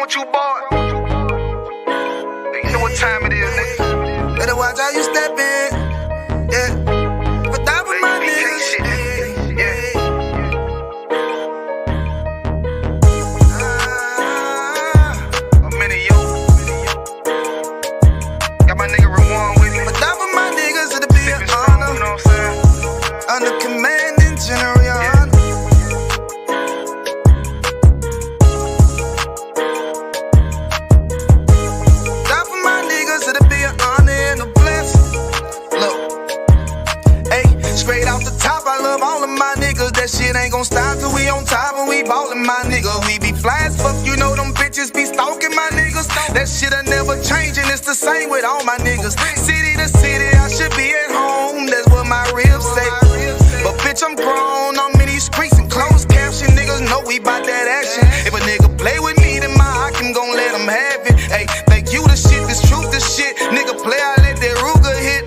With you, boy. You know what time it is, nigga. Better watch how you step in. Yeah. But that was my niggas. Yeah. A minute, yo. Got my nigga Rewan with me. But that was my niggas, it'll be an honor. You know what I'm saying? Under commanding General. Straight off the top, I love all of my niggas. That shit ain't gon' stop till we on top and we ballin', my nigga. We be fly as fuck, you know them bitches be stalking my niggas. That shit'll never change and it's the same with all my niggas. City to city, I should be at home, that's what my ribs say. But bitch, I'm grown, I'm in these streets and closed caption. Niggas know we bout that action. If a nigga play with me, then my hock, I'm gon' let him have it. Hey, think you the shit, this truth, this shit. Nigga play, I let that Ruger hit.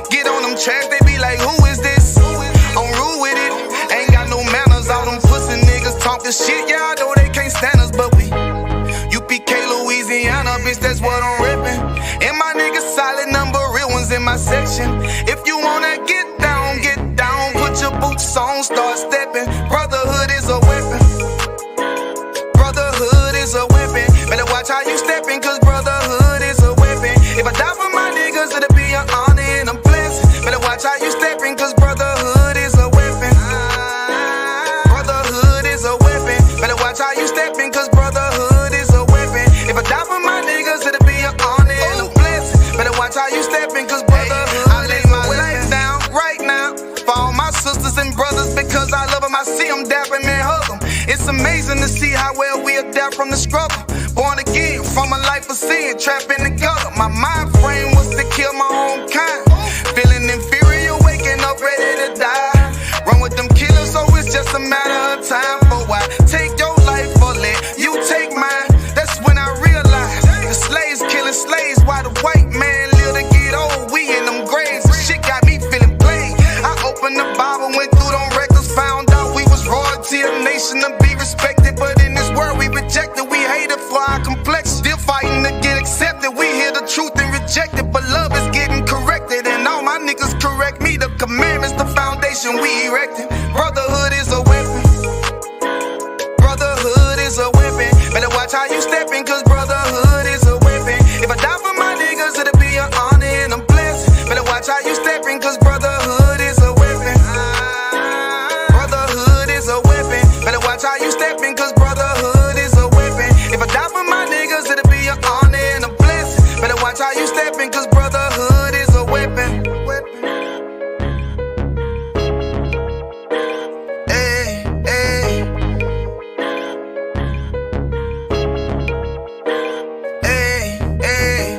Get on them tracks, they be like, who is this? I'm rude with it, ain't got no manners. All them pussy niggas talking shit, yeah, I know they can't stand us, but we UPK, Louisiana, bitch, that's what I'm rippin'. And my niggas solid number, real ones in my section. If you wanna get down, put your boots on, start steppin'. Brotherhood is a weapon. Brotherhood is a weapon. Better watch how you steppin', cause brotherhood is a weapon. If I die for my niggas, it'll be an honor and a blessing. Better watch how you steppin', cause brotherhood is a weapon. Brotherhood is a weapon. Better watch how you steppin', cause brotherhood is a weapon. If I die for my niggas, it'll be an honor and a blessing. Better watch how you steppin', cause brotherhood I lay my life down right now for all my sisters and brothers, because I love them. I see them dapping and hug them. It's amazing to see how well we adapt from the struggle. Born again from a life of sin, trapped in the gutter. My mind frame was to kill my own kind. Feeling inferior, waking up ready to die. Run with them killers, so it's just a matter of time. For why take your life or let you take mine? That's when I realized the slaves killing slaves while the white man live to get old. We in them graves, shit got me feeling played. I opened the Bible, went through them records, found out we was royalty, a nation to be respected. But in this world we rejected, we hated for our complexion. Still fighting to get accepted, we hear the truth and reject it. But love is getting corrected, and all my niggas correct me. The commandments, the foundation we erected. Brotherhood is a weapon. Brotherhood is a weapon. Better watch how you steppin', cause brotherhood is a weapon. If I die for my niggas, it'll be an honor and a blessing. Better watch how you steppin', cause brotherhood is a weapon. Brotherhood is a weapon. Better watch how you steppin', cause brotherhood is a weapon. If I die for my niggas, it'll be an honor and a blessing. Better watch how you steppin', cause brotherhood is a weapon. Hey, hey. Hey, hey.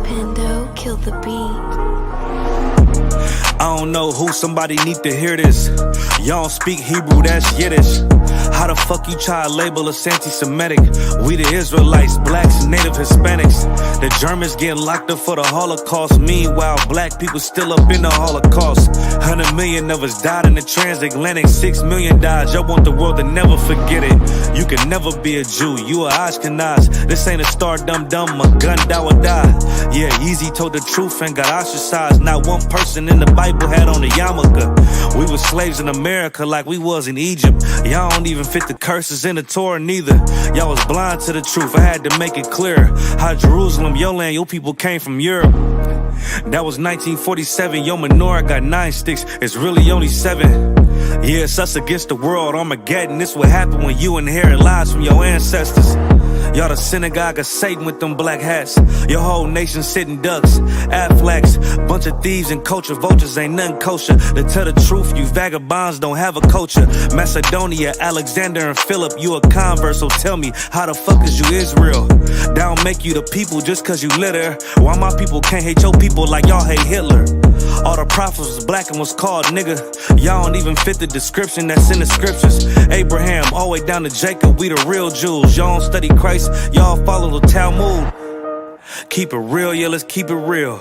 Pando, kill the beat. I don't know who, somebody need to hear this. Y'all don't speak Hebrew, that's Yiddish. How the fuck you try to label us anti-Semitic? We the Israelites, blacks, native Hispanics. The Germans getting locked up for the Holocaust. Meanwhile, black people still up in the Holocaust. 100 million of us died in the transatlantic. 6 million died, y'all want the world to never forget it. You can never be a Jew, you a Ashkenaz. This ain't a star dum-dum, a gun die or die. Yeah, Yeezy told the truth and got ostracized. Not one person in the Bible had on a yarmulke. We were slaves in America like we was in Egypt. Y'all don't even fit the curses in the Torah neither. Y'all was blind to the truth, I had to make it clear. How Jerusalem, your land, your people came from Europe. That was 1947, your menorah got 9 sticks, it's really only 7. Yeah, it's us against the world, Armageddon. This what happened when you inherit lies from your ancestors. Y'all the synagogue of Satan with them black hats. Your whole nation sitting ducks, Aflacs. Bunch of thieves and culture vultures, ain't nothing kosher. To tell the truth, you vagabonds don't have a culture. Macedonia, Alexander and Philip, you a convert, so tell me, how the fuck is you Israel? That don't make you the people just cause you litter. Why my people can't hate your people like y'all hate Hitler? All the prophets was black and was called nigga. Y'all don't even fit the description that's in the scriptures. Abraham, all the way down to Jacob, we the real Jews. Y'all don't study Christ, y'all follow the Talmud. Keep it real, yeah, let's keep it real.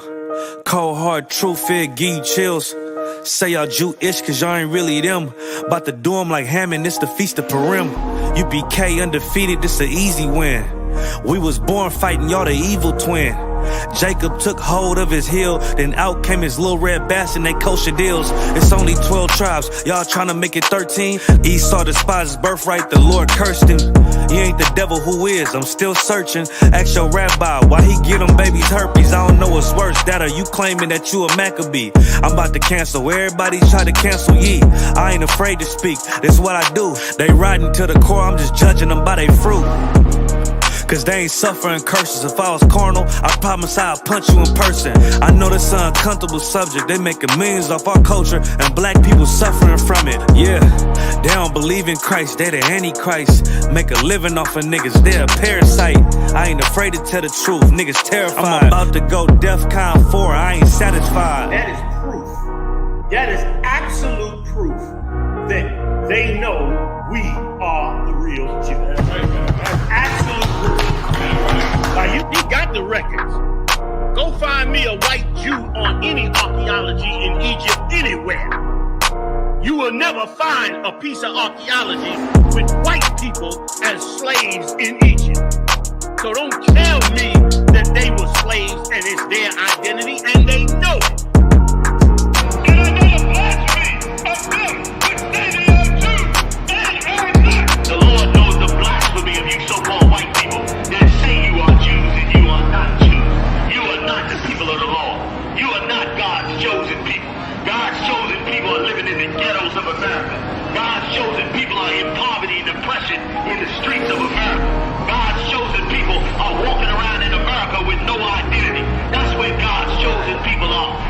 Cold hard truth, it give you chills. Say y'all Jew-ish cause y'all ain't really them. About to do them like Hammond, it's the Feast of Purim. UPK undefeated, this an easy win. We was born fighting, y'all the evil twin. Jacob took hold of his heel, then out came his little red bass and they kosher deals. It's only 12 tribes, y'all trying to make it 13. Esau despised his birthright, the Lord cursed him. He ain't the devil, who is? I'm still searching. Ask your rabbi, why he get them babies herpes? I don't know what's worse, that or you claiming that you a Maccabee. I'm about to cancel, everybody try to cancel ye. I ain't afraid to speak, that's what I do. They riding to the core, I'm just judging them by their fruit. Cause they ain't suffering curses. If I was carnal, I promise I'd punch you in person. I know this an uncomfortable subject. They making millions off our culture and black people suffering from it. Yeah, they don't believe in Christ, they the Antichrist. Make a living off of niggas, they a parasite. I ain't afraid to tell the truth, niggas terrified. I'm about to go DEFCON 4, I ain't satisfied. That is proof. That is absolute proof that they know we are the real Jews. That's absolute proof. Now you got the records. Go find me a white Jew on any archaeology in Egypt anywhere. You will never find a piece of archaeology with white people as slaves in Egypt. So don't tell me that they were slaves and it's their identity, and they know it. And I know the blasphemy of them, which say they are Jews and are not. The Lord knows the blasphemy of you so-called white people that say you are Jews and you are not Jews. You are not the people of the law. You are not God's chosen people. God's chosen people are living in the ghettos of America. God's chosen people are in poverty and depression in the streets of America. God's chosen people are walking around in America with no identity. That's where God's chosen people are.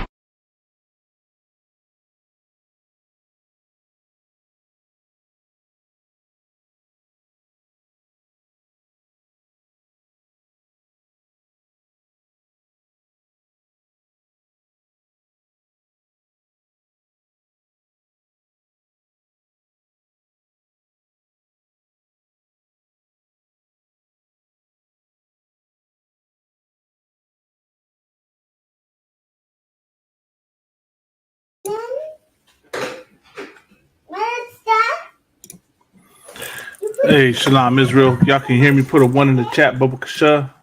Hey, Shalom Israel. Y'all can hear me. Put a 1 in the chat, Bubba Kasha.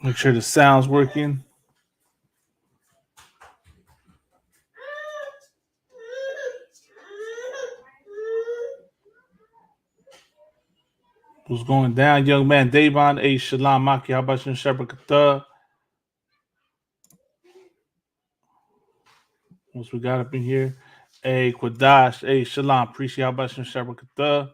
Make sure the sound's working. What's going down, young man? Davon, hey, Shalom Maki. How about you, Shepherd Kata? What's we got up in here? Hey, Quadash. Hey, Shalom. Appreciate how about you, Shepherd Kata.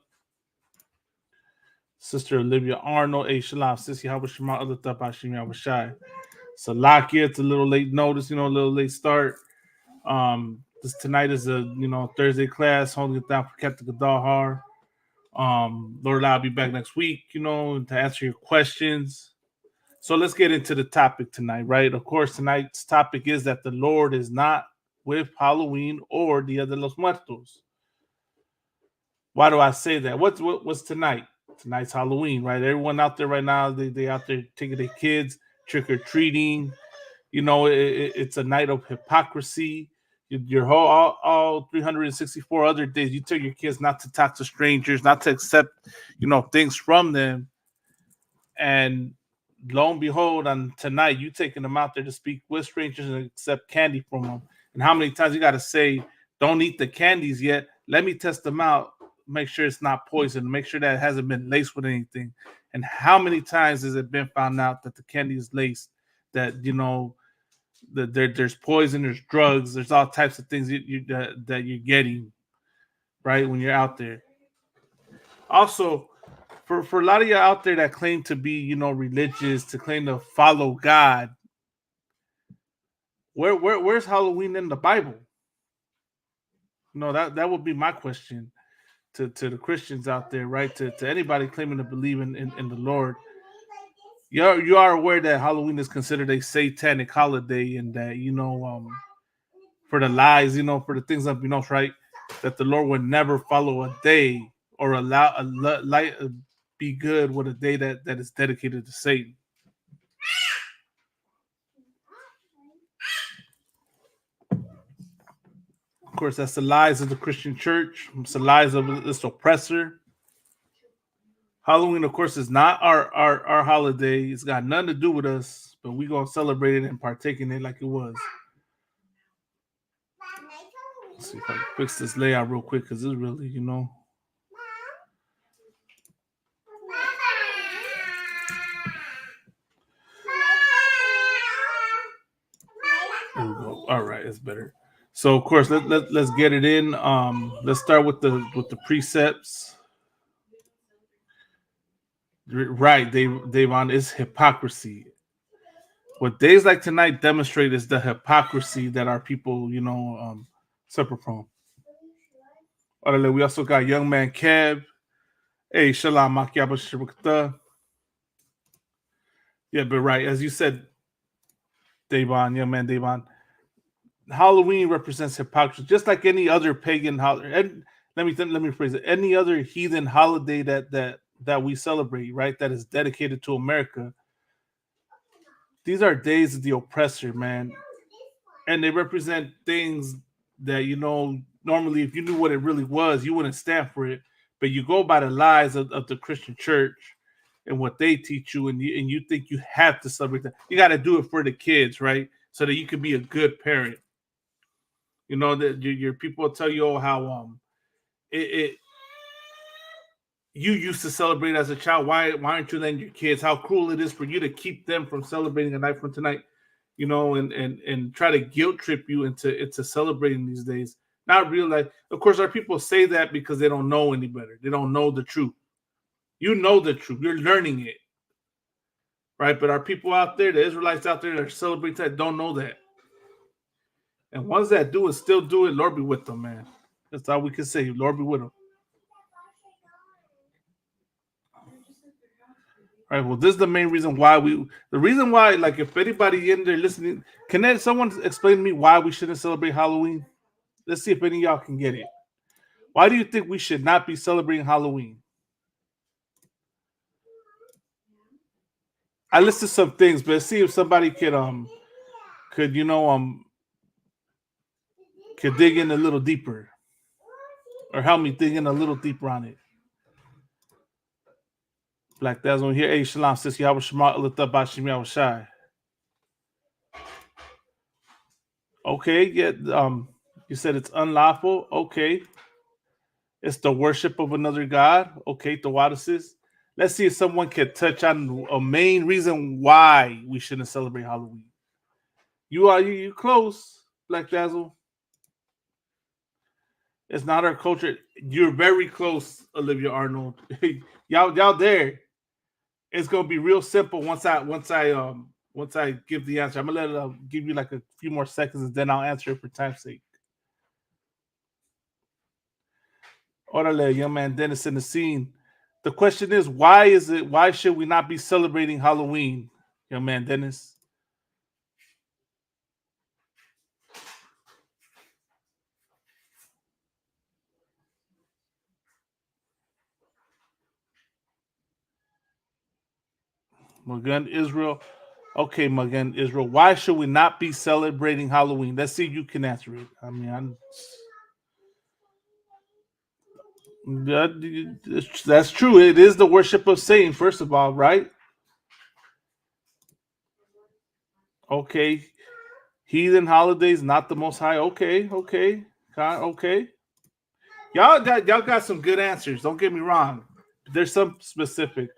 Sister Olivia Arnold. Hey, Shalom. Sissy, how about you, my other stuff? Hashim Yabashai. Salakia, it's a little late notice, a little late start. Tonight is a Thursday class, holding it down for Captain Gadahar. Lord, I'll be back next week, to answer your questions. So let's get into the topic tonight, right? Of course, tonight's topic is that the Lord is not with Halloween or Dia de los Muertos. Why do I say that? What's tonight? Tonight's Halloween, right? Everyone out there right now, they out there taking their kids trick-or-treating. It's a night of hypocrisy. Your whole all 364 other days, you tell your kids not to talk to strangers, not to accept, things from them. And lo and behold, on tonight, you taking them out there to speak with strangers and accept candy from them. And how many times you got to say, don't eat the candies yet. Let me test them out. Make sure it's not poison. Make sure that it hasn't been laced with anything. And how many times has it been found out that the candy is laced, that, there's poison, there's drugs, there's all types of things that you're getting, right, when you're out there. Also, for a lot of you out there that claim to be, religious, to claim to follow God, where's Halloween in the Bible? That would be my question to the Christians out there, right? To anybody claiming to believe in the Lord. You are aware that Halloween is considered a satanic holiday, and that for the lies, for the things unbeknownst, right? That the Lord would never follow a day or allow light be good with a day that is dedicated to Satan. Of course, that's the lies of the Christian church. It's the lies of this oppressor. Halloween, of course, is not our holiday. It's got nothing to do with us, but we're going to celebrate it and partake in it like it was. Let's see if I can fix this layout real quick, because it's really, There we go. All right, it's better. So of course, let's get it in. Let's start with the precepts. Right, Davon, is hypocrisy. What days like tonight demonstrate is the hypocrisy that our people, suffer from. We also got young man Kev. Hey, Shalom Makiaba Shirukta. Yeah, but right, as you said, Davon, young man Davon, Halloween represents hypocrisy, just like any other pagan holiday. And let me phrase it: any other heathen holiday that we celebrate, right? That is dedicated to America. These are days of the oppressor, man, and they represent things that normally, if you knew what it really was, you wouldn't stand for it. But you go by the lies of the Christian church and what they teach you, and you think you have to celebrate that. You got to do it for the kids, right? So that you can be a good parent. That your people will tell you how you used to celebrate as a child. Why aren't you letting your kids? How cruel it is for you to keep them from celebrating a night from tonight, and try to guilt trip you into celebrating these days. Not realize, of course, our people say that because they don't know any better. They don't know the truth. You know the truth. You're learning it, right? But our people out there, the Israelites out there that are celebrating that, don't know that. And ones that do it still do it. Lord be with them, man. That's all we can say. Lord be with them. All right. Well, this is the main reason why like, if anybody in there listening, can someone explain to me why we shouldn't celebrate Halloween? Let's see if any of y'all can get it. Why do you think we should not be celebrating Halloween? I listed some things, but let's see if somebody could dig in a little deeper, or help me dig in a little deeper on it. Black Dazzle here. Hey, Shalom, sis. Yahweh Shema, Ulata Bashim Yahweh Shai. Okay, yeah. You said it's unlawful. Okay. It's the worship of another god. Okay, Tawadis. Let's see if someone can touch on a main reason why we shouldn't celebrate Halloween. You close, Black Dazzle. It's not our culture. You're very close, Olivia Arnold. y'all there. It's gonna be real simple once I give the answer. I'm gonna let it give you like a few more seconds, and then I'll answer it for time's sake. Orale, young man Dennis in the scene. The question is, why should we not be celebrating Halloween, young man Dennis? Magan Israel. Okay, Magan Israel. Why should we not be celebrating Halloween? Let's see if you can answer it. I mean, that's true. It is the worship of Satan, first of all, right? Okay. Heathen holidays, not the most high. Okay. Y'all got some good answers. Don't get me wrong. There's some specific.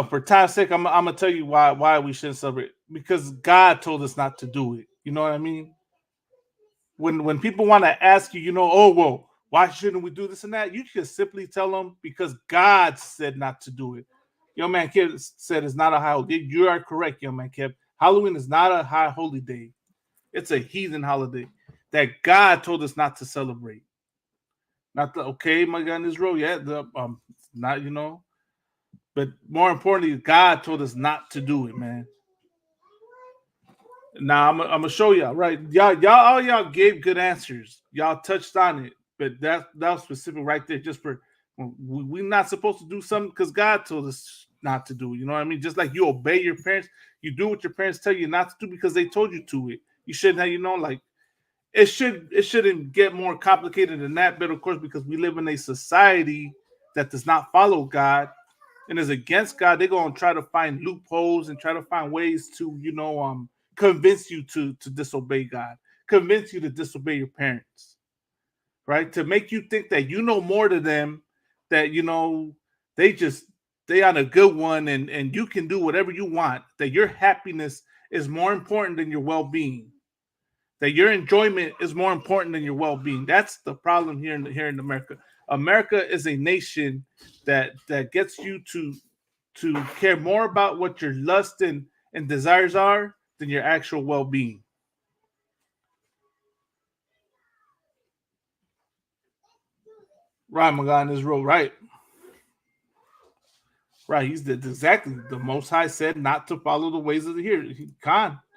For time's sake, I'm gonna tell you why we shouldn't celebrate. Because God told us not to do it. You know what I mean? When people want to ask you, oh well, Why shouldn't we do this and that? You just simply tell them because God said not to do it. Young man Kev said it's not a high holy day. You are correct, young man Kev. Halloween is not a high holy day. It's a heathen holiday that God told us not to celebrate. Not the okay, my God in Israel, yeah, not but more importantly, God told us not to do it, man. Now I'm gonna show y'all, right? All y'all gave good answers. Y'all touched on it, but that was specific right there, just for we're not supposed to do something because God told us not to do it. You know what I mean? Just like you obey your parents, you do what your parents tell you not to do because they told you to it. You shouldn't have, like it shouldn't get more complicated than that. But of course, because we live in a society that does not follow God and is against God, they're gonna try to find loopholes and try to find ways to, convince you to disobey God, convince you to disobey your parents, right? To make you think that you know more to them, that they on a good one and you can do whatever you want, that your happiness is more important than your well-being, that your enjoyment is more important than your well-being. That's the problem here in America. America is a nation that gets you to care more about what your lust and desires are than your actual well-being. Right, my God, in this road, right. Right, he's exactly the Most High said not to follow the ways of the here.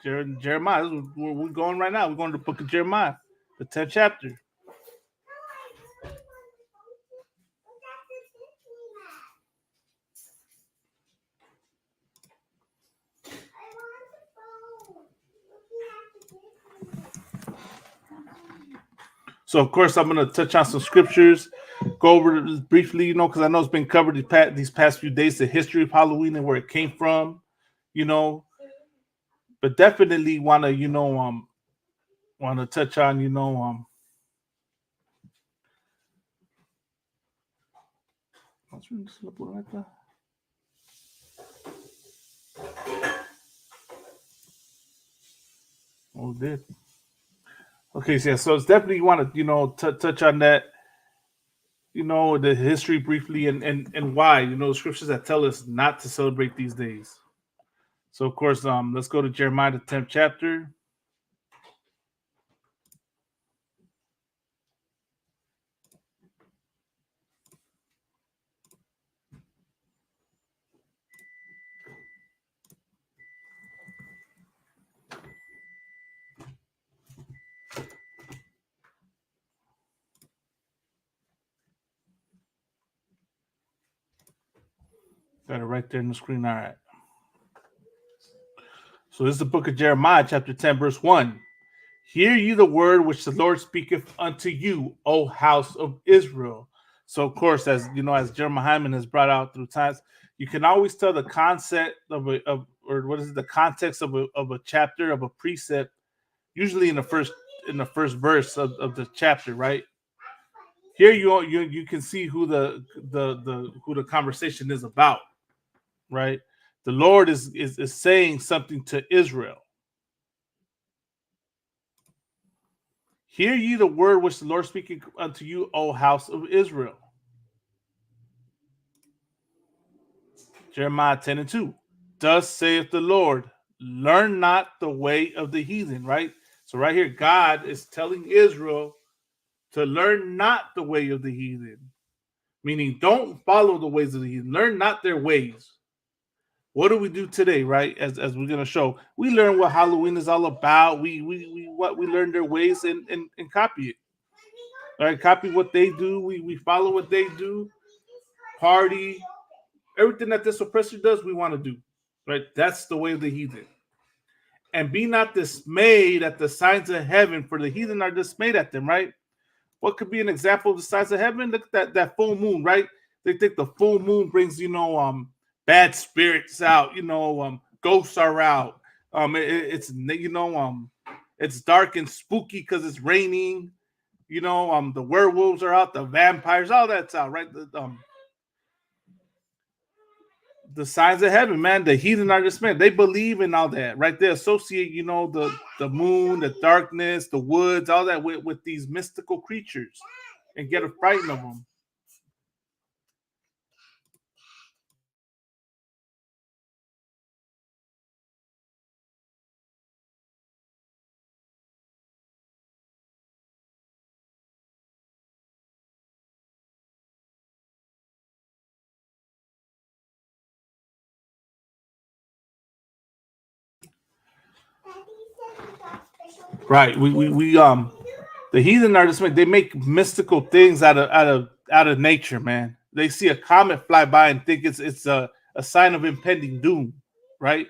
Jeremiah, this is where we're going right now. We're going to the book of Jeremiah, the 10th chapter. So, of course, I'm going to touch on some scriptures, go over it briefly, because I know it's been covered these past few days, the history of Halloween and where it came from, but definitely want to touch on, oh, did. Okay, so it's definitely want to, touch on that, the history briefly and why, the scriptures that tell us not to celebrate these days. So, of course, let's go to Jeremiah, the 10th chapter. Got it right there in the screen. All right. So this is the book of Jeremiah, chapter 10, verse 1. Hear ye the word which the Lord speaketh unto you, O house of Israel. So, of course, as as Jeremiah has brought out through times, you can always tell the concept the context of a chapter, of a precept, usually in the first verse of the chapter, right? Here you can see who the conversation is about, right? The Lord is saying something to Israel. Hear ye the word which the Lord speaketh unto you, O house of Israel. Jeremiah 10 and 2. Thus saith the Lord, learn not the way of the heathen, right? So right here, God is telling Israel to learn not the way of the heathen, meaning don't follow the ways of the heathen. Learn not their ways. What do we do today, right? As we're gonna show, we learn what Halloween is all about. We learn their ways and copy it. All right, copy what they do. We follow what they do. Party, everything that this oppressor does, we want to do. Right? That's the way of the heathen. And be not dismayed at the signs of heaven, for the heathen are dismayed at them, right? What could be an example of the signs of heaven? Look at that full moon, right? They think the full moon brings, bad spirits out, ghosts are out. It's it's dark and spooky because it's raining. The werewolves are out, the vampires, all that's out, right? The signs of heaven, man. The heathen are just man. They believe in all that, right? They associate, the moon, the darkness, the woods, all that with these mystical creatures. and get a frightened of them. Right. We the heathen artists they make mystical things out of nature, man. They see a comet fly by and think it's a sign of impending doom, right?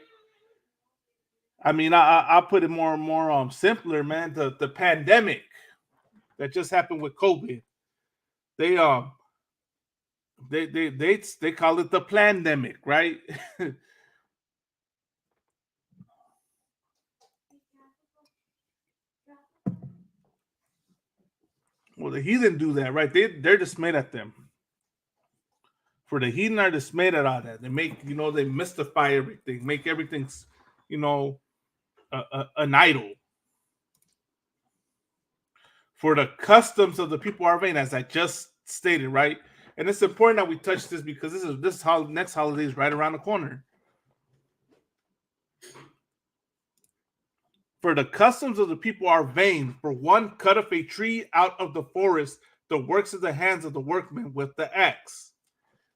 I mean, I put it more simpler, man. The pandemic that just happened with COVID, they they call it the plandemic, right? Well, the heathen do that, right? They're dismayed at them. For the heathen are dismayed at all that. They make they mystify everything, make everything, you know, an idol. For the customs of the people are vain, as I just stated, right? And it's important that we touch this because this next holiday is right around the corner. For the customs of the people are vain. For one cutteth a tree out of the forest, the works of the hands of the workmen with the axe.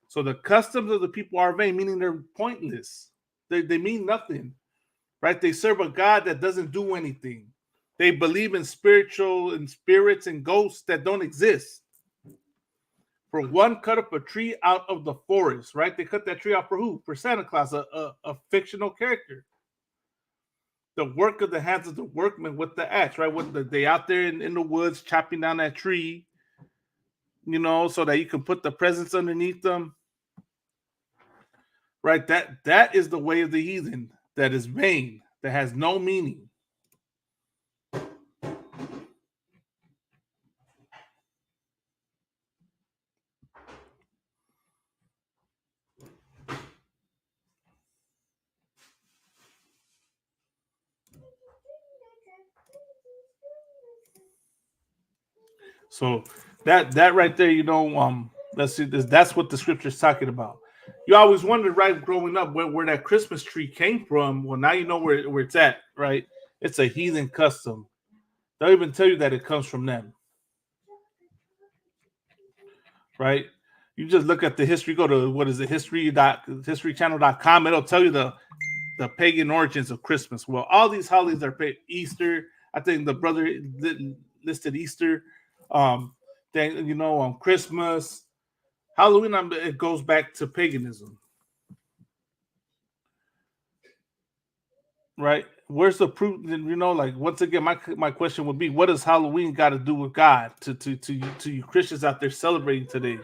So the customs of the people are vain, meaning they're pointless. They mean nothing, right? They serve a God that doesn't do anything. They believe in spirits and ghosts that don't exist. For one cut up a tree out of the forest, right? They cut that tree out for who? For Santa Claus, a fictional character. The work of the hands of the workmen with the axe, right? They out there in the woods chopping down that tree, so that you can put the presents underneath them. Right? That is the way of the heathen that is vain, that has no meaning. So that right there, let's see this. That's what the scripture is talking about. You always wondered, right, growing up, where that Christmas tree came from. Well, now you know where it's at, right? It's a heathen custom. They'll even tell you that it comes from them, right? You just look at the history. Go to what is it, historychannel.com. It'll tell you the pagan origins of Christmas. Well, all these holidays are Easter. I think the brother listed Easter. Then Christmas, Halloween. It goes back to paganism, right? Where's the proof? Like once again, my question would be, what does Halloween got to do with God? To you Christians out there celebrating today,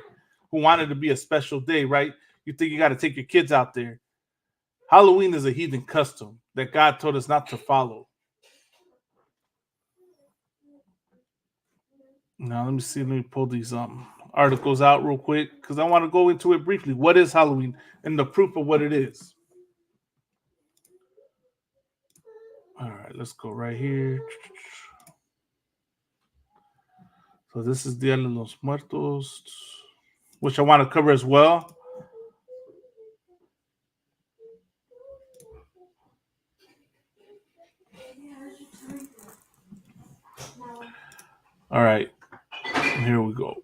who wanted to be a special day, right? You think you got to take your kids out there? Halloween is a heathen custom that God told us not to follow. Now let me see. Let me pull these articles out real quick because I want to go into it briefly. What is Halloween and the proof of what it is? All right, let's go right here. So this is Dia de los Muertos, which I want to cover as well. All right, here we go.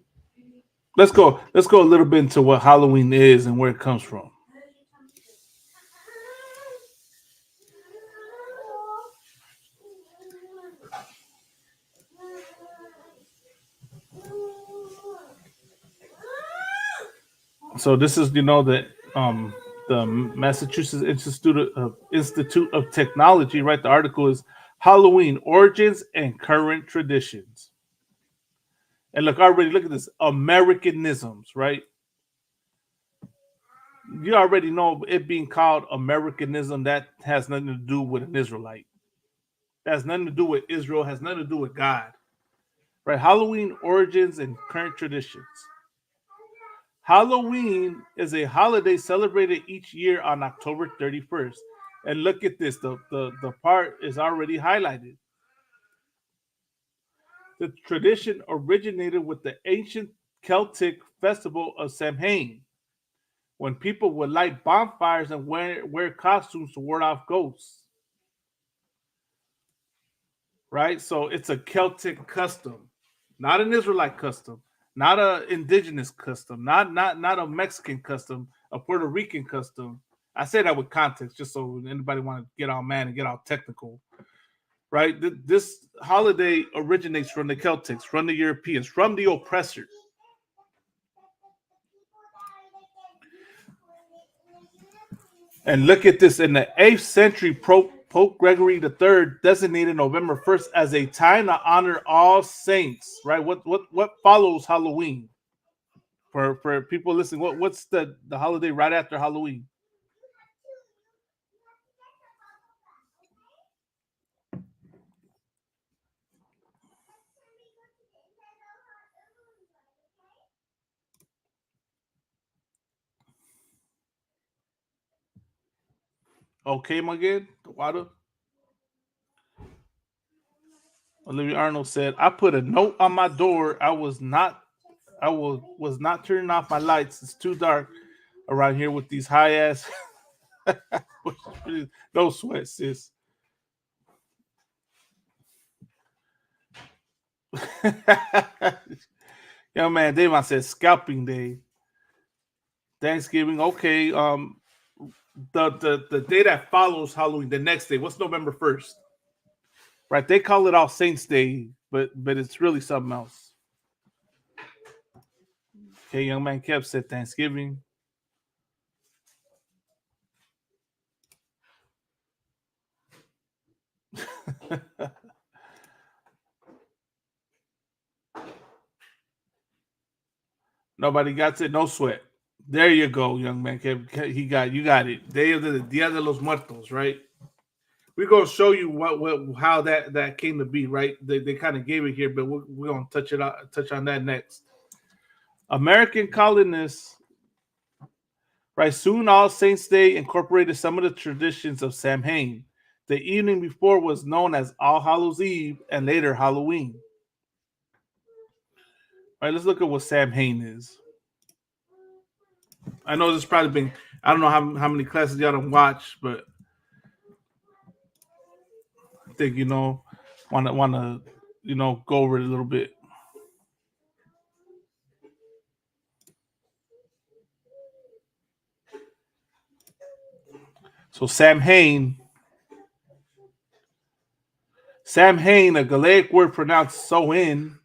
Let's go a little bit into what Halloween is and where it comes from. So this is the Massachusetts Institute of Technology, right? The article is Halloween Origins and Current Traditions. And look at this, Americanisms, right? You already know it being called Americanism, that has nothing to do with an Israelite. That has nothing to do with Israel, has nothing to do with God. Right? Halloween Origins and Current Traditions. Halloween is a holiday celebrated each year on October 31st. And look at this, the part is already highlighted. The tradition originated with the ancient Celtic festival of Samhain, when people would light bonfires and wear costumes to ward off ghosts. Right? So it's a Celtic custom, not an Israelite custom, not a indigenous custom, not a Mexican custom, a Puerto Rican custom. I say that with context, just so anybody want to get all mad and get all technical. Right? This holiday originates from the Celtics, from the Europeans, from the oppressors. And look at this. In the 8th century, Pope Gregory III designated November 1st as a time to honor all saints. Right? What follows Halloween? For people listening, what's the holiday right after Halloween? Okay, my good. The water. Olivia Arnold said, "I put a note on my door. I was not turning off my lights. It's too dark around here with these high ass." No sweat, sis. Young man, Davon said scalping day. Thanksgiving. Okay. The day that follows Halloween, the next day. What's November 1st? Right. They call it All Saints Day, but it's really something else. Okay, young man Kev said Thanksgiving. Nobody got it. No sweat. There you go, young man. You got it. Dia de los Muertos, right? We're gonna show you how that came to be, right? They kind of gave it here, but we're gonna touch on that next. American colonists, right? Soon All Saints Day incorporated some of the traditions of Samhain. The evening before was known as All Hallows Eve and later Halloween. All right, let's look at what Samhain is. I know there's probably been, I don't know how many classes y'all don't watch, but I think wanna go over it a little bit. So Samhain, a Gaelic word pronounced Samhain,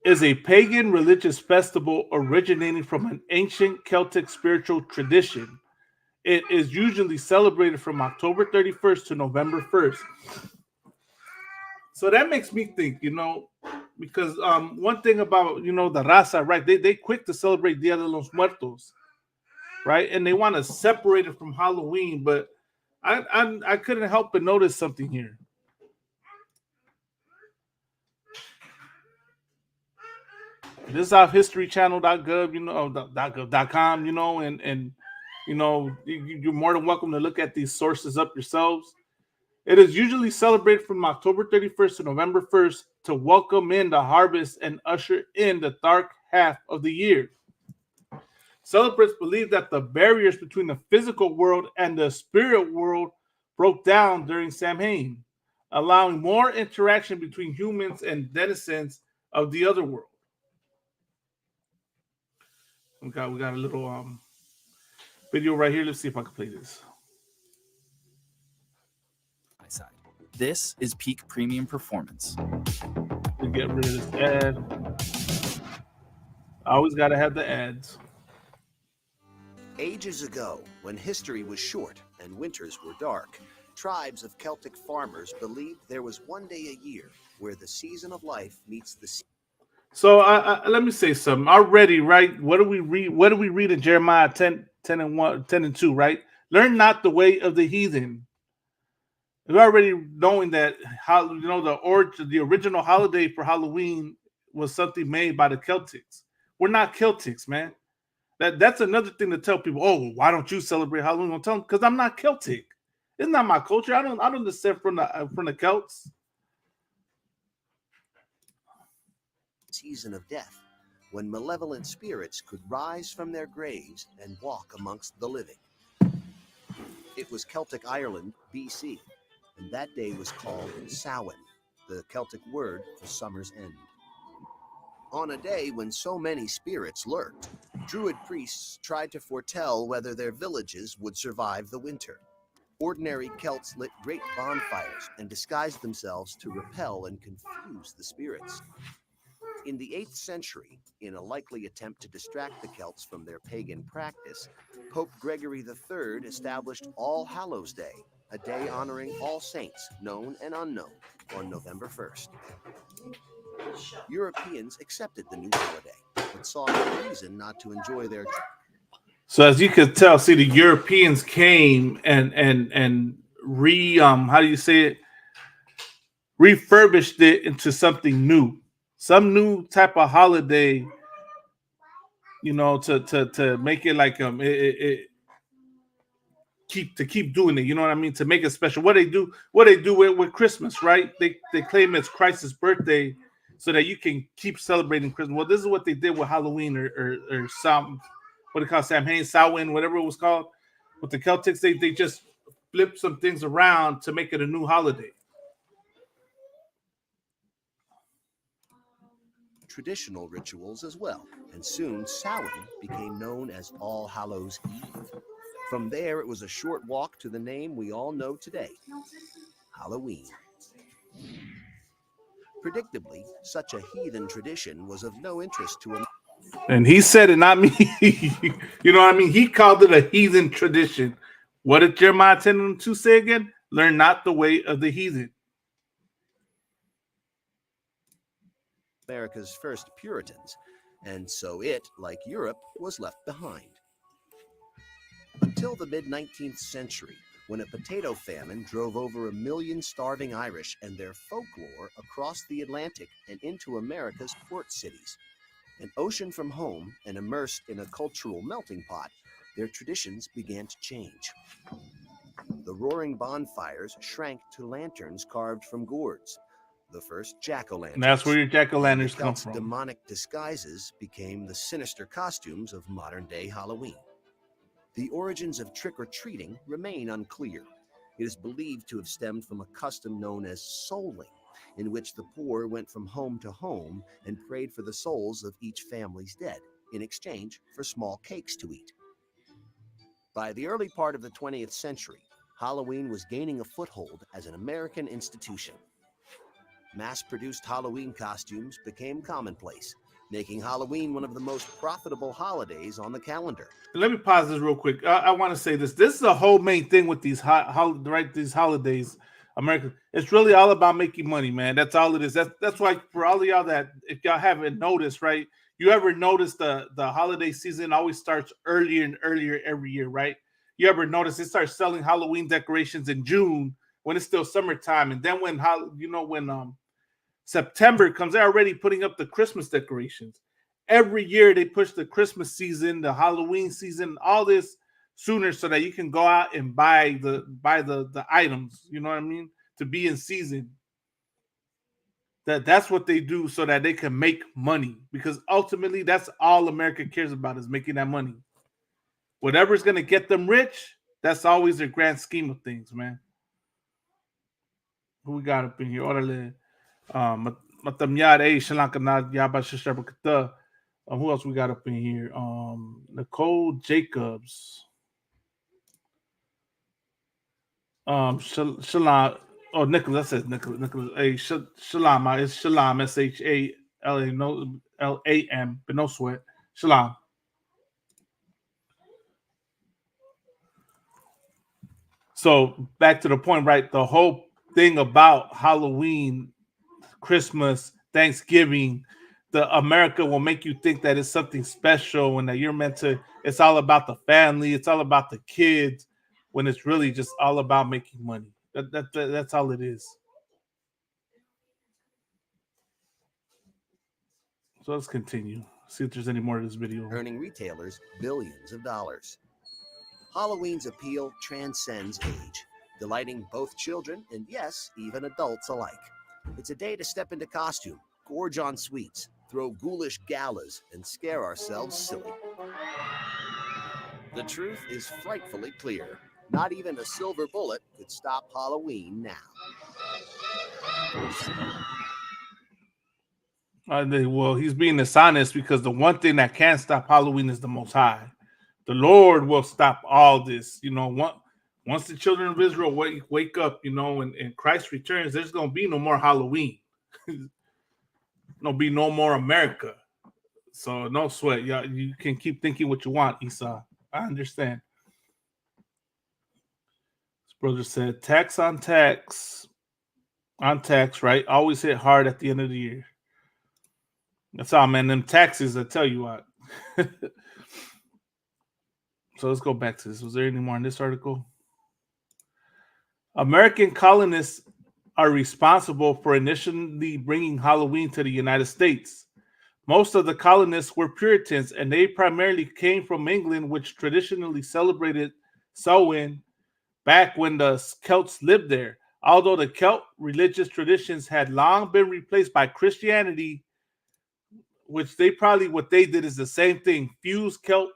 is a pagan religious festival originating from an ancient Celtic spiritual tradition. It is usually celebrated from October 31st to November 1st. So that makes me think, because one thing about, the raza, right? They quick to celebrate Dia de los Muertos, right? And they want to separate it from Halloween, but I couldn't help but notice something here. This is off historychannel.gov, .com, and you're more than welcome to look at these sources up yourselves. It is usually celebrated from October 31st to November 1st to welcome in the harvest and usher in the dark half of the year. Celebrants believe that the barriers between the physical world and the spirit world broke down during Samhain, allowing more interaction between humans and denizens of the other world. We got a little video right here. Let's see if I can play this. This is peak premium performance. To get rid of this ad. I always got to have the ads. Ages ago, when history was short and winters were dark, tribes of Celtic farmers believed there was one day a year where the season of life meets the season. So let me say something. Already, right? What do we read in Jeremiah 10 and 2, right? Learn not the way of the heathen. We're already knowing that the original holiday for Halloween was something made by the Celtics. We're not Celtics, man. That's another thing to tell people. Oh, why don't you celebrate Halloween? I'll tell them because I'm not Celtic. It's not my culture. I don't descend from the Celts. season of death, when malevolent spirits could rise from their graves and walk amongst the living. It was Celtic Ireland, BC, and that day was called Samhain, the Celtic word for summer's end. On a day when so many spirits lurked, Druid priests tried to foretell whether their villages would survive the winter. Ordinary Celts lit great bonfires and disguised themselves to repel and confuse the spirits. In the 8th century, in a likely attempt to distract the Celts from their pagan practice, Pope Gregory III established All Hallows Day, a day honoring all saints, known and unknown, on November 1st. Europeans accepted the new holiday, but saw no reason not to enjoy their. So as you could tell, see, the Europeans came and how do you say it? Refurbished it into something new, some new type of holiday, you know, to make it like keep doing it, you know what I mean, to make it special. What they do with Christmas, right? They claim it's Christ's birthday so that you can keep celebrating Christmas. Well, this is what they did with Halloween or some, what they call Samhain, whatever it was called. With the Celtics, they just flipped some things around to make it a new holiday. Traditional rituals as well, and soon Samhain became known as All Hallows Eve. From there, it was a short walk to the name we all know today, Halloween. Predictably, such a heathen tradition was of no interest to him. And he said it, not me. You know what I mean? He called it a heathen tradition. What did Jeremiah 10:2 say again? Learn not the way of the heathen. America's first Puritans, and so it, like Europe, was left behind. Until the mid-19th century, when a potato famine drove over 1 million starving Irish and their folklore across the Atlantic and into America's port cities. An ocean from home and immersed in a cultural melting pot, their traditions began to change. The roaring bonfires shrank to lanterns carved from gourds, the first jack-o'-lanterns. And that's where your jack-o'-lanterns come from. Demonic disguises became the sinister costumes of modern-day Halloween. The origins of trick-or-treating remain unclear. It is believed to have stemmed from a custom known as souling, in which the poor went from home to home and prayed for the souls of each family's dead, in exchange for small cakes to eat. By the early part of the 20th century, Halloween was gaining a foothold as an American institution. Mass-produced Halloween costumes became commonplace, making Halloween one of the most profitable holidays on the calendar. Let me pause this real quick. I want to say this. This is the whole main thing with these these holidays, America. It's really all about making money, man. That's all it is. That's why for all of y'all that, if y'all haven't noticed, right? You ever notice the holiday season always starts earlier and earlier every year, right? You ever notice it starts selling Halloween decorations in June when it's still summertime, and then when September comes, they're already putting up the Christmas decorations. Every year they push the Christmas season, the Halloween season, all this sooner so that you can go out and buy the items, you know what I mean, to be in season. That's what they do so that they can make money, because ultimately that's all America cares about, is making that money. Whatever's going to get them rich, that's always their grand scheme of things, man. Who we got up in here? Orale. Who else we got up in here? Nicole Jacobs. Shalom. Oh, Nicholas. That says Nicholas. Hey, Shalom. It's Shalom. SHALAM. No LAM. But no sweat. Shalom. So back to the point, right? The whole thing about Halloween, Christmas, Thanksgiving, the America will make you think that it's something special and that you're meant to, it's all about the family, it's all about the kids, when it's really just all about making money. That's all it is. So let's continue. See if there's any more of this video. Earning retailers billions of dollars. Halloween's appeal transcends age, delighting both children and, yes, even adults alike. It's a day to step into costume, gorge on sweets, throw ghoulish galas, and scare ourselves silly. The truth is frightfully clear. Not even a silver bullet could stop Halloween now. Well, he's being dishonest because the one thing that can stop Halloween is the Most High. The Lord will stop all this. Once the children of Israel wake up, and Christ returns, there's going to be no more Halloween. There'll be no more America. So no sweat. You can keep thinking what you want, Esau. I understand. This brother said, tax on tax, right? Always hit hard at the end of the year. That's all, man. Them taxes, I tell you what. So let's go back to this. Was there any more in this article? American colonists are responsible for initially bringing Halloween to the United States. Most of the colonists were Puritans, and they primarily came from England, which traditionally celebrated Samhain back when the Celts lived there. Although the Celt religious traditions had long been replaced by Christianity, which what they did is the same thing, fuse Celt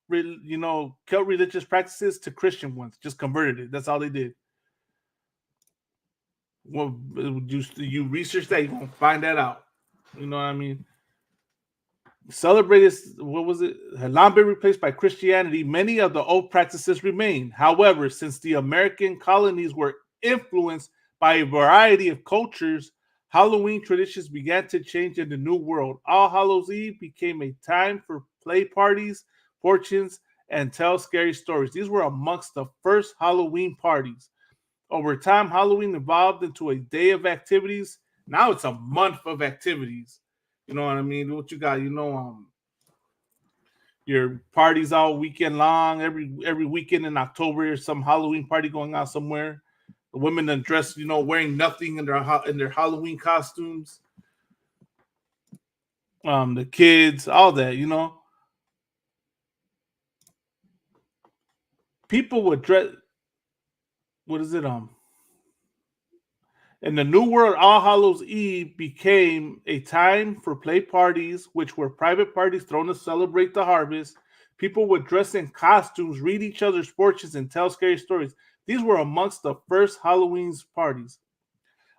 religious practices to Christian ones, just converted it. That's all they did. Well, you research that, you're gonna find that out. You know what I mean? Celebrated, what was it? Had long been replaced by Christianity. Many of the old practices remain. However, since the American colonies were influenced by a variety of cultures, Halloween traditions began to change in the New World. All Hallows Eve became a time for play parties, fortunes, and tell scary stories. These were amongst the first Halloween parties. Over time, Halloween evolved into a day of activities. Now it's a month of activities. You know what I mean? What you got? Your parties all weekend long. Every weekend in October, there's some Halloween party going on somewhere. The women then dress, wearing nothing in their Halloween costumes. The kids, all that, People would dress. What is it? In the New World, All Hallows Eve became a time for play parties, which were private parties thrown to celebrate the harvest. People would dress in costumes, read each other's fortunes, and tell scary stories. These were amongst the first Halloween's parties.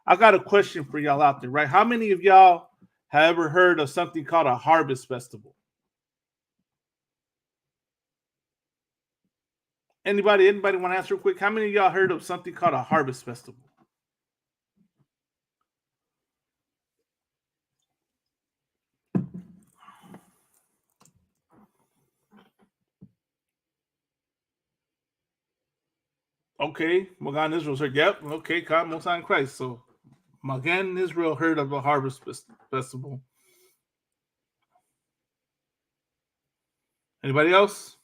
I got a question for y'all out there, right? How many of y'all have ever heard of something called a harvest festival? Anybody want to answer real quick? How many of y'all heard of something called a harvest festival? Okay, Magan Israel said, yep, okay, God, Most High in Christ. So Magan Israel heard of a harvest festival. Anybody else?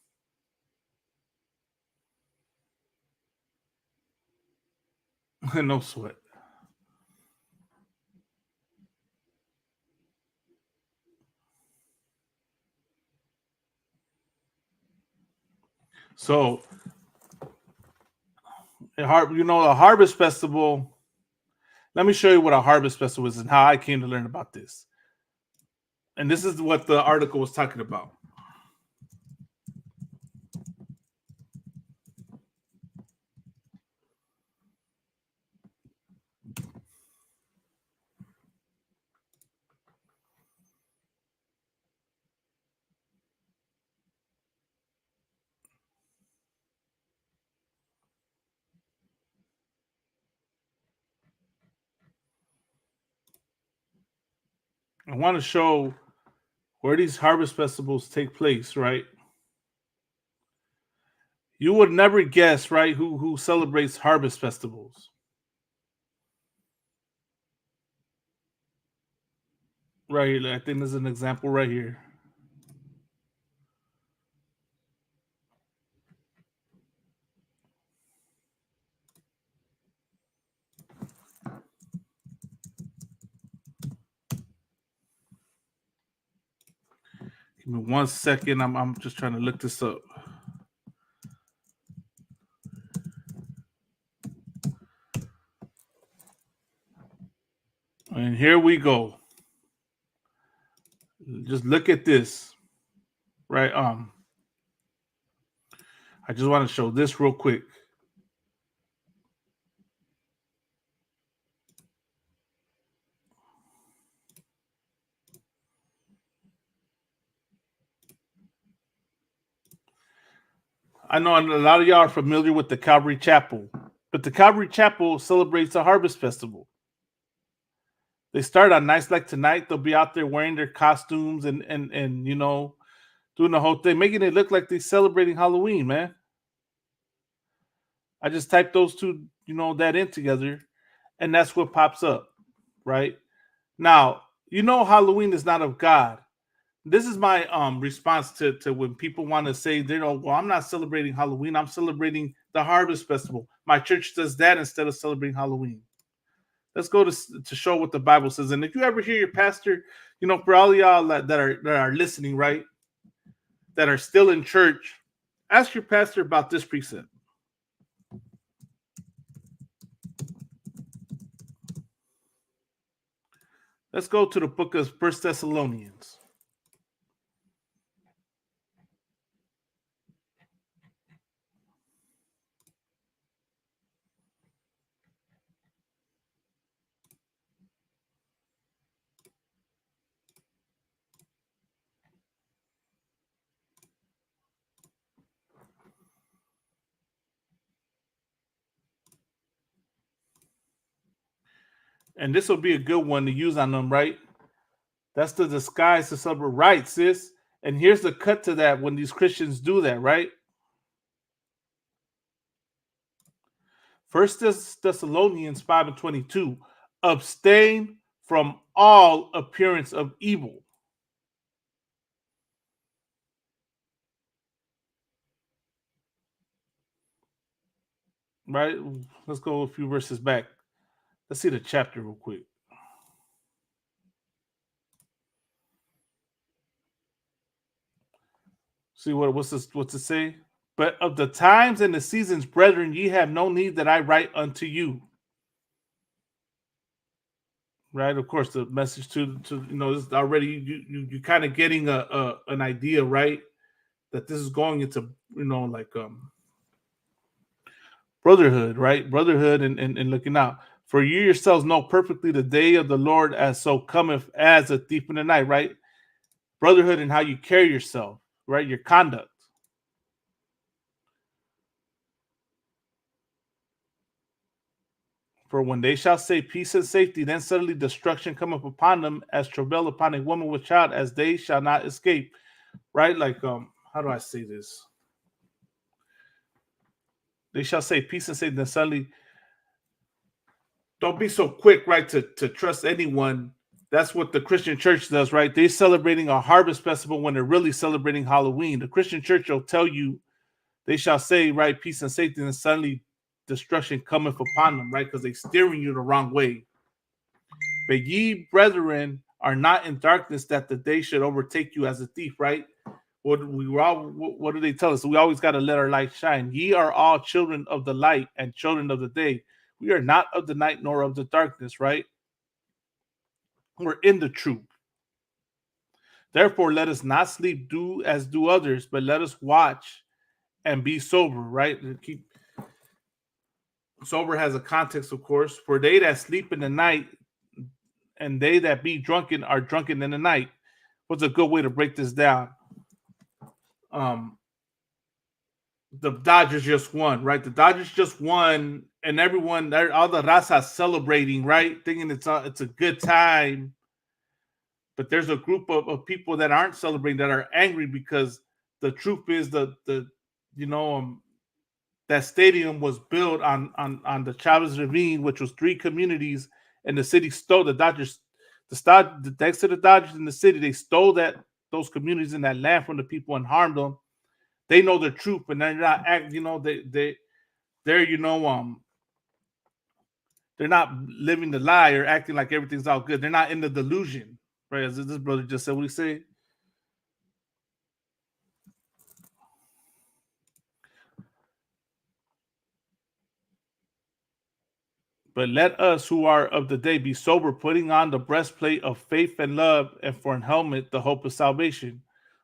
No sweat. So, a harvest festival. Let me show you what a harvest festival is and how I came to learn about this. And this is what the article was talking about. I want to show where these harvest festivals take place, right? You would never guess, right, who celebrates harvest festivals. Right, I think there's an example right here. Give me 1 second. I'm just trying to look this up. And here we go. Just look at this, right? I just want to show this real quick. I know a lot of y'all are familiar with the Calvary Chapel, but the Calvary Chapel celebrates a harvest festival. They start on nights like tonight. They'll be out there wearing their costumes and you know, doing the whole thing, making it look like they're celebrating Halloween, man. I just typed those two, you know, that in together, and that's what pops up, right? Now, you know Halloween is not of God. This is my response to when people want to say, they know, well, I'm not celebrating Halloween, I'm celebrating the harvest festival. My church does that instead of celebrating Halloween. Let's go to show what the Bible says. And if you ever hear your pastor, you know, for all y'all that are listening, right, that are still in church, ask your pastor about this precept. Let's go to the book of First Thessalonians. And this will be a good one to use on them, right? That's the disguise to celebrate, right, sis? And here's the cut to that when these Christians do that, right? First Thessalonians 5:22. Abstain from all appearance of evil. Right? Let's go a few verses back. Let's see the chapter real quick. See what's it say? But of the times and the seasons, brethren, ye have no need that I write unto you. Right, of course, the message to you know, this already you kind of getting an idea, right, that this is going into, you know, like brotherhood, right, brotherhood and looking out. For you yourselves know perfectly the day of the Lord as so cometh as a thief in the night, right? Brotherhood and how you carry yourself, right, your conduct. For when they shall say peace and safety, then suddenly destruction cometh upon them as travail upon a woman with child, as they shall not escape. Right? Like, how do I say this? They shall say peace and safety, then suddenly don't be so quick, right, to trust anyone. That's what the Christian church does, right? They're celebrating a harvest festival when they're really celebrating Halloween. The Christian church will tell you, they shall say, right, peace and safety, and suddenly destruction cometh upon them, right? Because they're steering you the wrong way. But ye, brethren, are not in darkness that the day should overtake you as a thief, right? What do they tell us? We always got to let our light shine. Ye are all children of the light and children of the day. We are not of the night nor of the darkness, right? We're in the truth. Therefore, let us not sleep, do as do others, but let us watch and be sober, right? Keep sober has a context, of course. For they that sleep in the night and they that be drunken are drunken in the night. What's a good way to break this down? The Dodgers just won, right? The Dodgers just won, and everyone, all the raza celebrating, right? Thinking it's a good time. But there's a group of people that aren't celebrating, that are angry because the truth is the you know, that stadium was built on the Chavez Ravine, which was 3 communities, and the city stole the Dodgers. Thanks to the Dodgers in the city, they stole those communities and that land from the people and harmed them. They know the truth, and they're not acting. You know, they're you know they're not living the lie or acting like everything's all good. They're not in the delusion, right? As this brother just said, what he say? But let us who are of the day be sober, putting on the breastplate of faith and love, and for an helmet the hope of salvation.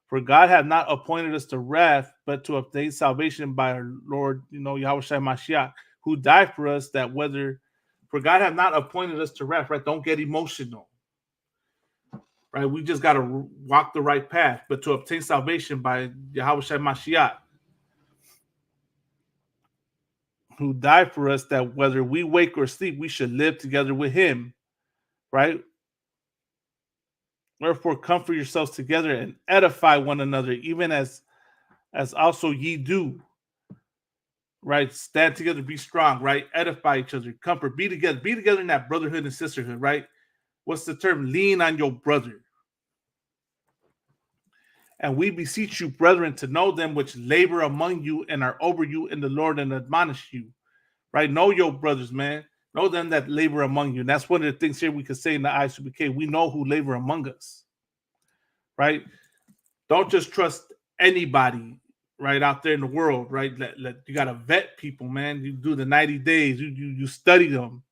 For God hath not appointed us to wrath, but to obtain salvation by our Lord, Yahweh Shai Mashiach, who died for us, that whether, for God hath not appointed us to wrath, right? Don't get emotional, right? We just got to walk the right path, but to obtain salvation by Yahweh Shai Mashiach, who died for us, that whether we wake or sleep, we should live together with him, right? Wherefore comfort yourselves together and edify one another, even as also ye do, right? Stand together, be strong, right? Edify each other, comfort, be together in that brotherhood and sisterhood, right? What's the term? Lean on your brother. And we beseech you, brethren, to know them which labor among you and are over you in the Lord and admonish you, right? Know your brothers, man. Know them that labor among you. And that's one of the things here we could say in the ISUBK. We know who labor among us, right? Don't just trust anybody, right, out there in the world, right? You got to vet people, man. You do the 90 days. You study them.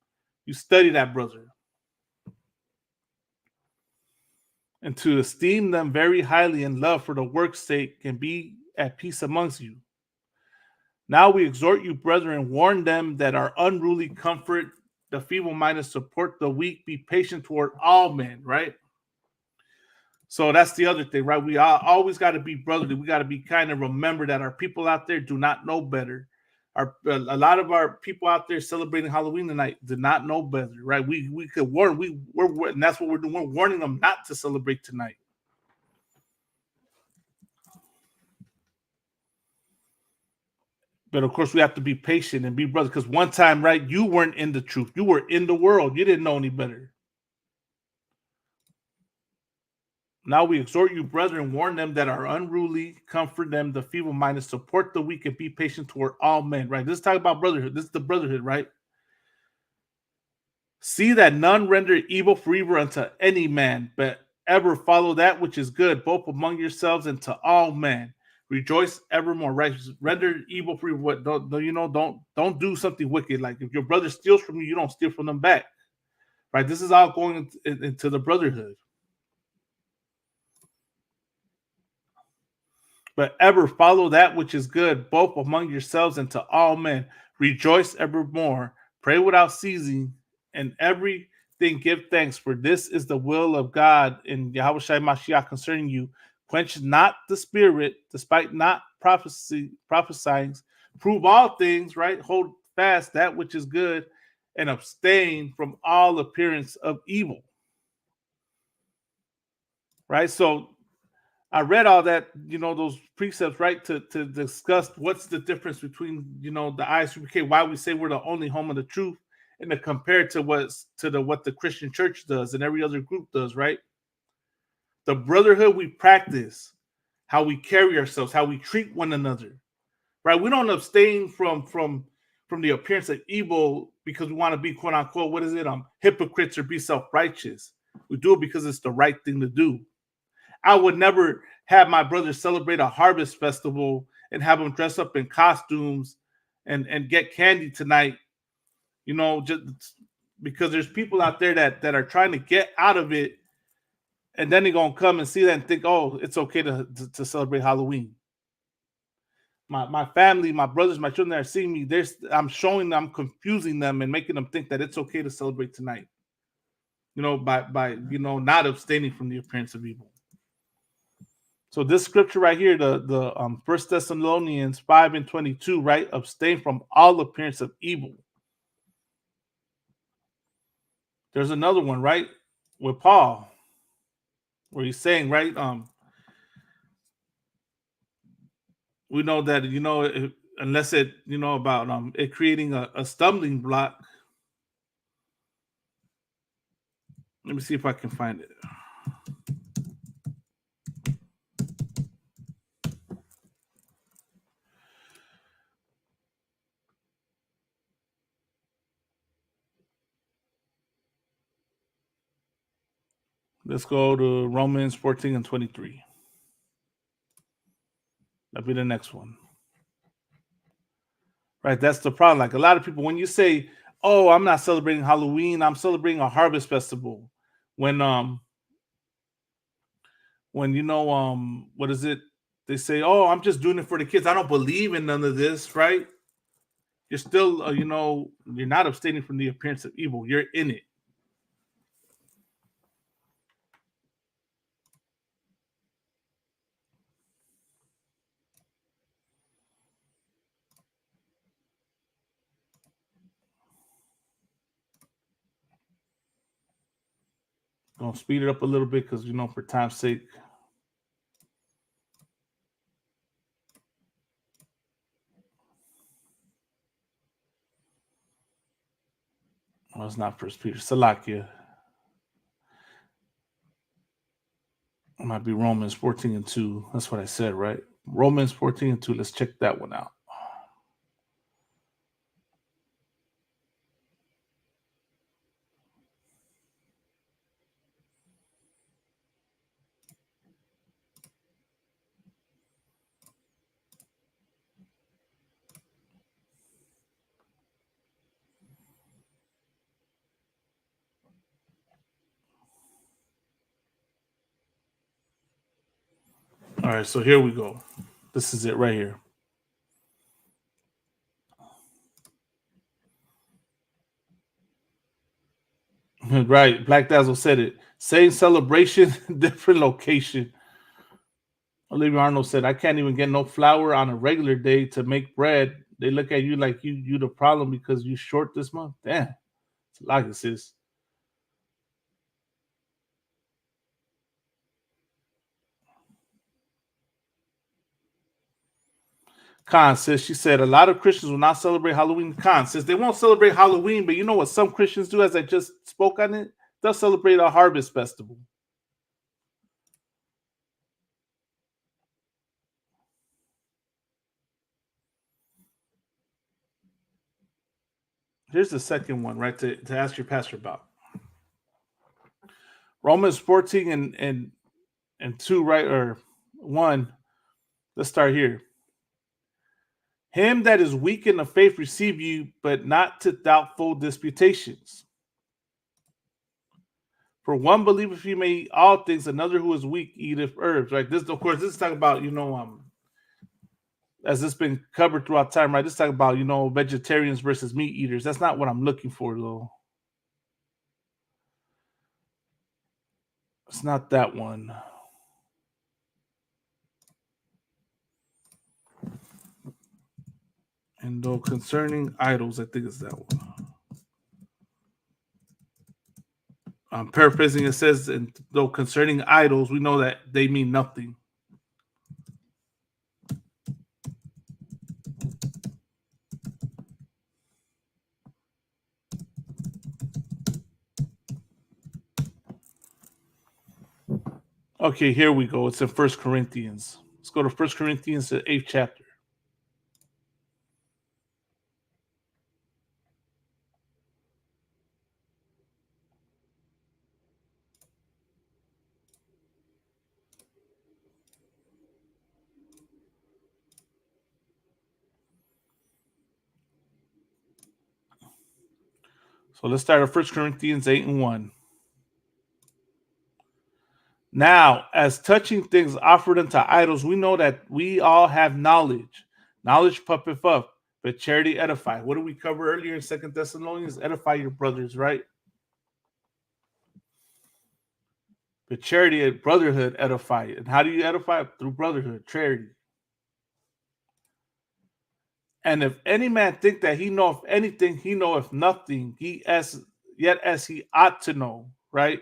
You study that brother. And to esteem them very highly in love for the work's sake, and be at peace amongst you. Now we exhort you, brethren, warn them that are unruly, comfort the feeble-minded, support the weak, be patient toward all men, right? So that's the other thing, right? We always got to be brotherly. We got to be kind and remember that our people out there do not know better. A lot of our people out there celebrating Halloween tonight did not know better, right? We could warn. We're and that's what we're doing. We're warning them not to celebrate tonight. But of course, we have to be patient and be brothers, because one time, right, you weren't in the truth. You were in the world. You didn't know any better. Now we exhort you, brethren, warn them that are unruly, comfort them, the feeble-minded, support the weak, and be patient toward all men, right? This is talking about brotherhood. This is the brotherhood, right? See that none render evil for evil unto any man, but ever follow that which is good, both among yourselves and to all men. Rejoice evermore, right? Render evil for evil. What don't do something wicked. Like if your brother steals from you, you don't steal from them back, right? This is all going into the brotherhood. But ever follow that which is good, both among yourselves and to all men. Rejoice evermore. Pray without ceasing, and everything give thanks, for this is the will of God in Yahweh Shai Mashiach concerning you. Quench not the spirit, despite not prophesying. Prove all things, right? Hold fast that which is good, and abstain from all appearance of evil. Right? So I read all that, those precepts, right, to discuss what's the difference between, the ISUBK, why we say we're the only home of the truth, and to compare it to what the Christian church does and every other group does, right? The brotherhood we practice, how we carry ourselves, how we treat one another, right? We don't abstain from the appearance of evil because we want to be, quote unquote, what is it? Hypocrites or be self-righteous. We do it because it's the right thing to do. I would never have my brothers celebrate a harvest festival and have them dress up in costumes and get candy tonight, just because there's people out there that are trying to get out of it, and then they're going to come and see that and think, oh, it's okay to celebrate Halloween. My family, my brothers, my children that are seeing me, I'm showing them, I'm confusing them and making them think that it's okay to celebrate tonight, by not abstaining from the appearance of evil. So this scripture right here, the 1 Thessalonians 5:22, right? Abstain from all appearance of evil. There's another one, right? With Paul, where he's saying, right? We know that, unless it, about it creating a stumbling block. Let me see if I can find it. Let's go to Romans 14:23. That'll be the next one. Right, that's the problem. Like a lot of people, when you say oh, I'm not celebrating Halloween. I'm celebrating a harvest festival. When what is it? They say, oh, I'm just doing it for the kids. I don't believe in none of this, right? You're still, you're not abstaining from the appearance of evil. You're in it. Gonna speed it up a little bit because for time's sake. Well, it's not First Peter. Salakia. It might be Romans 14:2. That's what I said, right? Romans 14:2. Let's check that one out. All right, so here we go. This is it right here. Right, Black Dazzle said it. Same celebration, different location. Olivia Arnold said, I can't even get no flour on a regular day to make bread. They look at you like you the problem because you short this month. Damn. It's like it, sis. Khan says, she said, a lot of Christians will not celebrate Halloween. Khan says they won't celebrate Halloween, but you know what some Christians do, as I just spoke on it? They'll celebrate a harvest festival. Here's the second one, right, to ask your pastor about. Romans 14 and 2, right, or 1. Let's start here. Him that is weak in the faith receive you, but not to doubtful disputations. For one believeth he may eat all things, another who is weak eateth herbs. Right? This, of course, this is talking about, as it's been covered throughout time, right? This is talking about, vegetarians versus meat eaters. That's not what I'm looking for, though. It's not that one. And though concerning idols, I think it's that one. I'm paraphrasing, it says, and though concerning idols, we know that they mean nothing. Okay, here we go. It's in 1 Corinthians. Let's go to 1 Corinthians, the 8th chapter. So let's start at 1 Corinthians 8:1. Now, as touching things offered unto idols, we know that we all have knowledge. Knowledge puffeth up, but charity edify. What did we cover earlier in 2 Thessalonians? Edify your brothers, right? But charity and brotherhood edify. And how do you edify? Through brotherhood, charity. And if any man think that he knoweth anything, he knoweth nothing. Yet as he ought to know, right?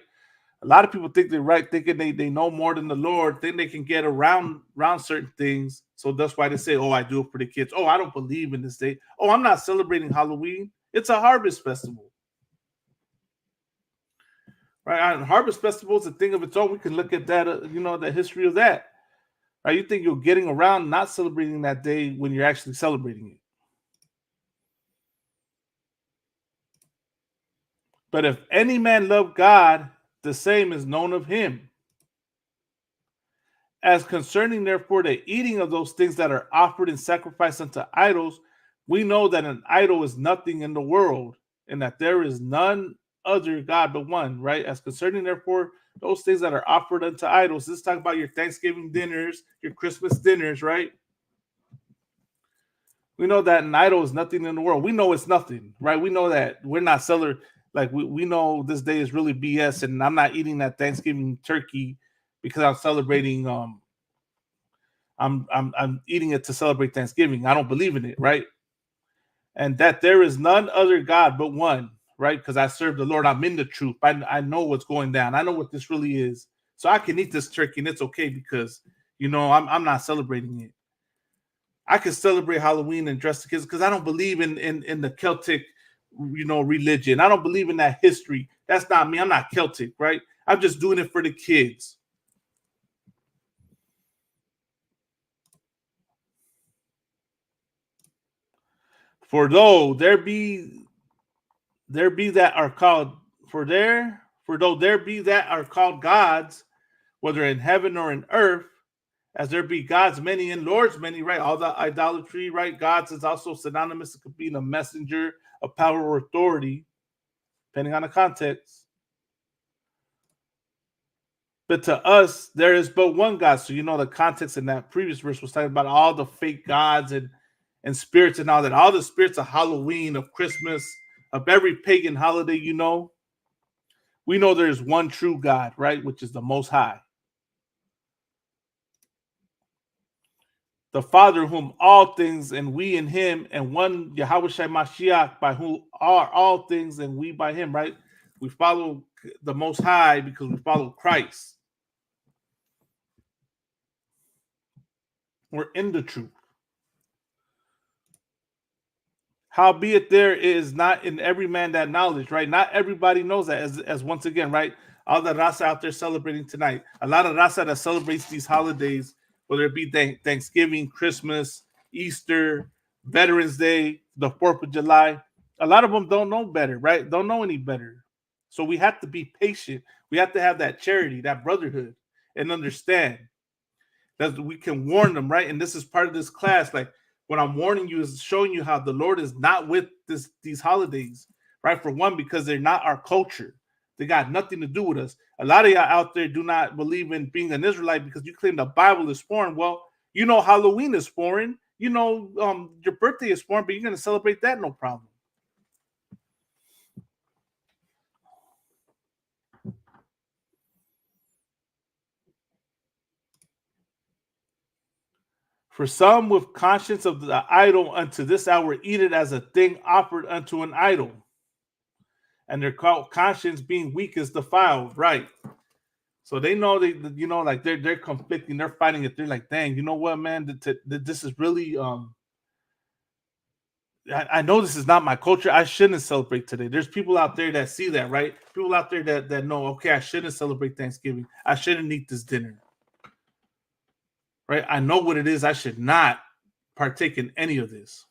A lot of people think they're right, thinking they know more than the Lord, think they can get around certain things. So that's why they say, oh, I do it for the kids. Oh, I don't believe in this day. Oh, I'm not celebrating Halloween. It's a harvest festival. Right? And harvest festival is a thing of its own. We can look at that, the history of that. Right? You think you're getting around not celebrating that day when you're actually celebrating it. But if any man love God, the same is known of him. As concerning, therefore, the eating of those things that are offered in sacrifice unto idols, we know that an idol is nothing in the world, and that there is none other God but one, right? As concerning, therefore, those things that are offered unto idols. This is talking about your Thanksgiving dinners, your Christmas dinners, right? We know that an idol is nothing in the world. We know it's nothing, right? We know that we're not like we know this day is really BS, and I'm not eating that Thanksgiving turkey because I'm celebrating I'm eating it to celebrate Thanksgiving. I don't believe in it, right? And that there is none other God but one, right? Because I serve the Lord. I'm in the truth. I know what's going down. I know what this really is. So I can eat this turkey and it's okay because, I'm not celebrating it. I can celebrate Halloween and dress the kids because I don't believe in the Celtic, religion. I don't believe in that history. That's not me. I'm not Celtic, right? I'm just doing it for the kids. For though there be that are called though there be that are called gods, whether in heaven or in earth, as there be gods many and lords many, right? All the idolatry, right? Gods is also synonymous to being a messenger of power or authority, depending on the context. But to us, there is but one God. So the context in that previous verse was talking about all the fake gods and spirits and all that. All the spirits of Halloween, of Christmas, of every pagan holiday, we know there is one true God, right? Which is the Most High. The Father, whom all things, and we in him, and one Yahweh Shai Mashiach, by whom are all things, and we by him, right? We follow the Most High because we follow Christ. We're in the truth. Howbeit there is not in every man that knowledge, right? Not everybody knows that, as once again, right? All the Rasa out there celebrating tonight. A lot of Rasa that celebrates these holidays, whether it be Thanksgiving, Christmas, Easter, Veterans Day, the 4th of July. A lot of them don't know better, right? Don't know any better. So we have to be patient. We have to have that charity, that brotherhood, and understand that we can warn them, right? And this is part of this class. Like, what I'm warning you is showing you how the Lord is not with these holidays, right? For one, because they're not our culture. They got nothing to do with us. A lot of y'all out there do not believe in being an Israelite because you claim the Bible is foreign. Well, Halloween is foreign. Your birthday is foreign, but you're going to celebrate that, no problem. For some with conscience of the idol unto this hour eat it as a thing offered unto an idol. And their conscience being weak is defiled, right? So they know like they're conflicting, they're fighting it. They're like, dang, you know what, man? This is really I know this is not my culture. I shouldn't celebrate today. There's people out there that see that, right? People out there that know, okay, I shouldn't celebrate Thanksgiving. I shouldn't eat this dinner. Right? I know what it is. I should not partake in any of this.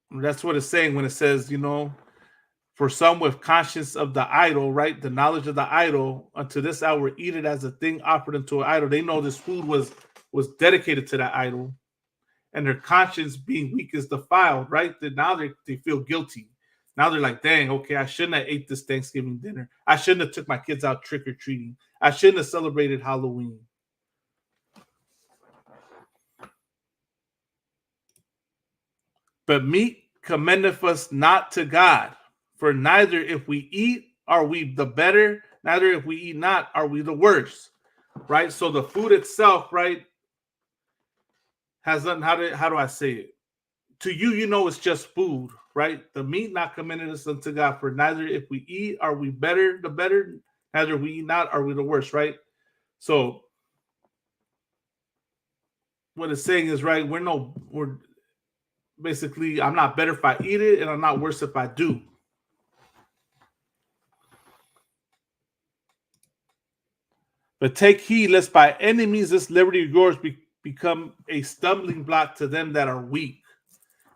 That's what it's saying when it says, for some with conscience of the idol, right? The knowledge of the idol, unto this hour eat it as a thing offered unto an idol. They know this food was dedicated to that idol, and their conscience being weak is defiled, right? That now they feel guilty. Now they're like, dang, okay, I shouldn't have ate this Thanksgiving dinner. I shouldn't have took my kids out trick-or-treating. I shouldn't have celebrated Halloween. But meat commendeth us not to God, for neither if we eat are we the better, neither if we eat not are we the worse. Right? So the food itself, right, has nothing, how do I say it? To you, it's just food, right? The meat not commended us unto God, for neither if we eat are we better, the better, neither we eat not are we the worse, right? So what it's saying is, right, we're basically, I'm not better if I eat it, and I'm not worse if I do. But take heed lest by any means this liberty of yours become a stumbling block to them that are weak.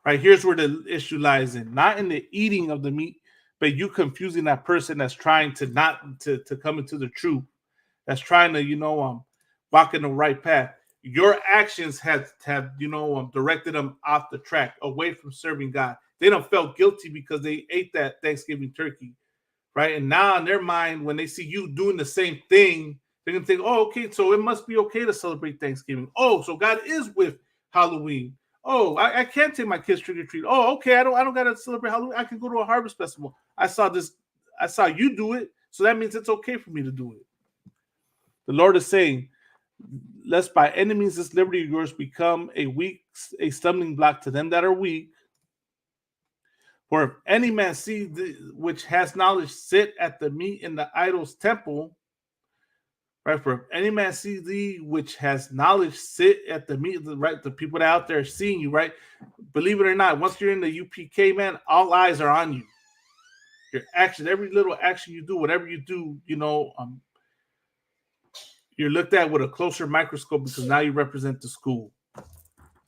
Right, here's where the issue lies in. Not in the eating of the meat, but you confusing that person that's trying to not to come into the truth, that's trying to, walk in the right path. your actions have directed them off the track, away from serving God. They don't felt guilty because they ate that Thanksgiving turkey, right? And now in their mind, when they see you doing the same thing, they're gonna think, oh, okay, so it must be okay to celebrate Thanksgiving. Oh, so God is with Halloween. Oh, I can't take my kids trick or treat. Oh, okay, I don't gotta celebrate Halloween. I can go to a harvest festival. I saw you do it, so that means it's okay for me to do it. The Lord is saying, lest by any means this liberty of yours become a stumbling block to them that are weak. For if any man see which has knowledge sit at the meat in the idol's temple, right? For if any man see thee which has knowledge sit at the meat, right? The people that out there seeing you, right? Believe it or not, once you're in the UPK, man, all eyes are on you. Your action, every little action you do, whatever you do, you're looked at with a closer microscope because now you represent the school.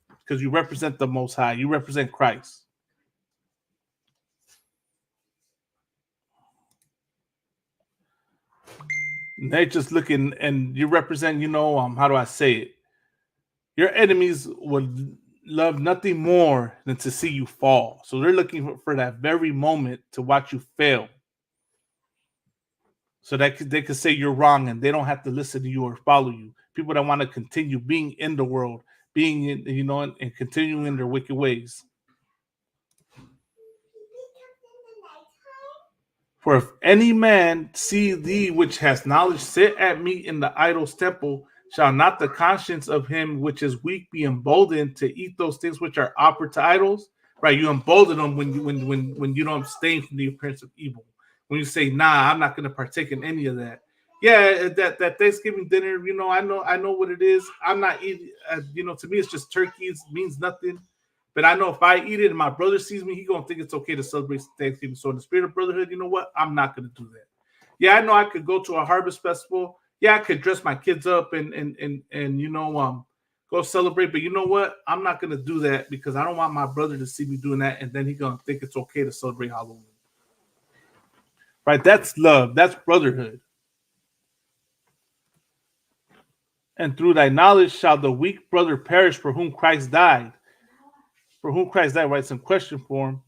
Because you represent the Most High. You represent Christ. And they're just looking, and you represent, how do I say it? Your enemies would love nothing more than to see you fall. So they're looking for that very moment to watch you fail. So that they could say you're wrong and they don't have to listen to you or follow you. People that want to continue being in the world, being in, and continuing in their wicked ways. For if any man see thee which has knowledge sit at meat in the idol's temple, shall not the conscience of him which is weak be emboldened to eat those things which are offered to idols? Right, you embolden them when you don't abstain from the appearance of evil. When you say, nah, I'm not going to partake in any of that. Yeah, that Thanksgiving dinner, I know what it is. I'm not eating, to me, it's just turkey. It means nothing. But I know if I eat it and my brother sees me, he's going to think it's okay to celebrate Thanksgiving. So in the spirit of brotherhood, you know what? I'm not going to do that. Yeah, I know I could go to a harvest festival. Yeah, I could dress my kids up and go celebrate. But you know what? I'm not going to do that because I don't want my brother to see me doing that. And then he's going to think it's okay to celebrate Halloween. Right, that's love. That's brotherhood. And through thy knowledge shall the weak brother perish for whom Christ died. For whom Christ died, right? Some question for him.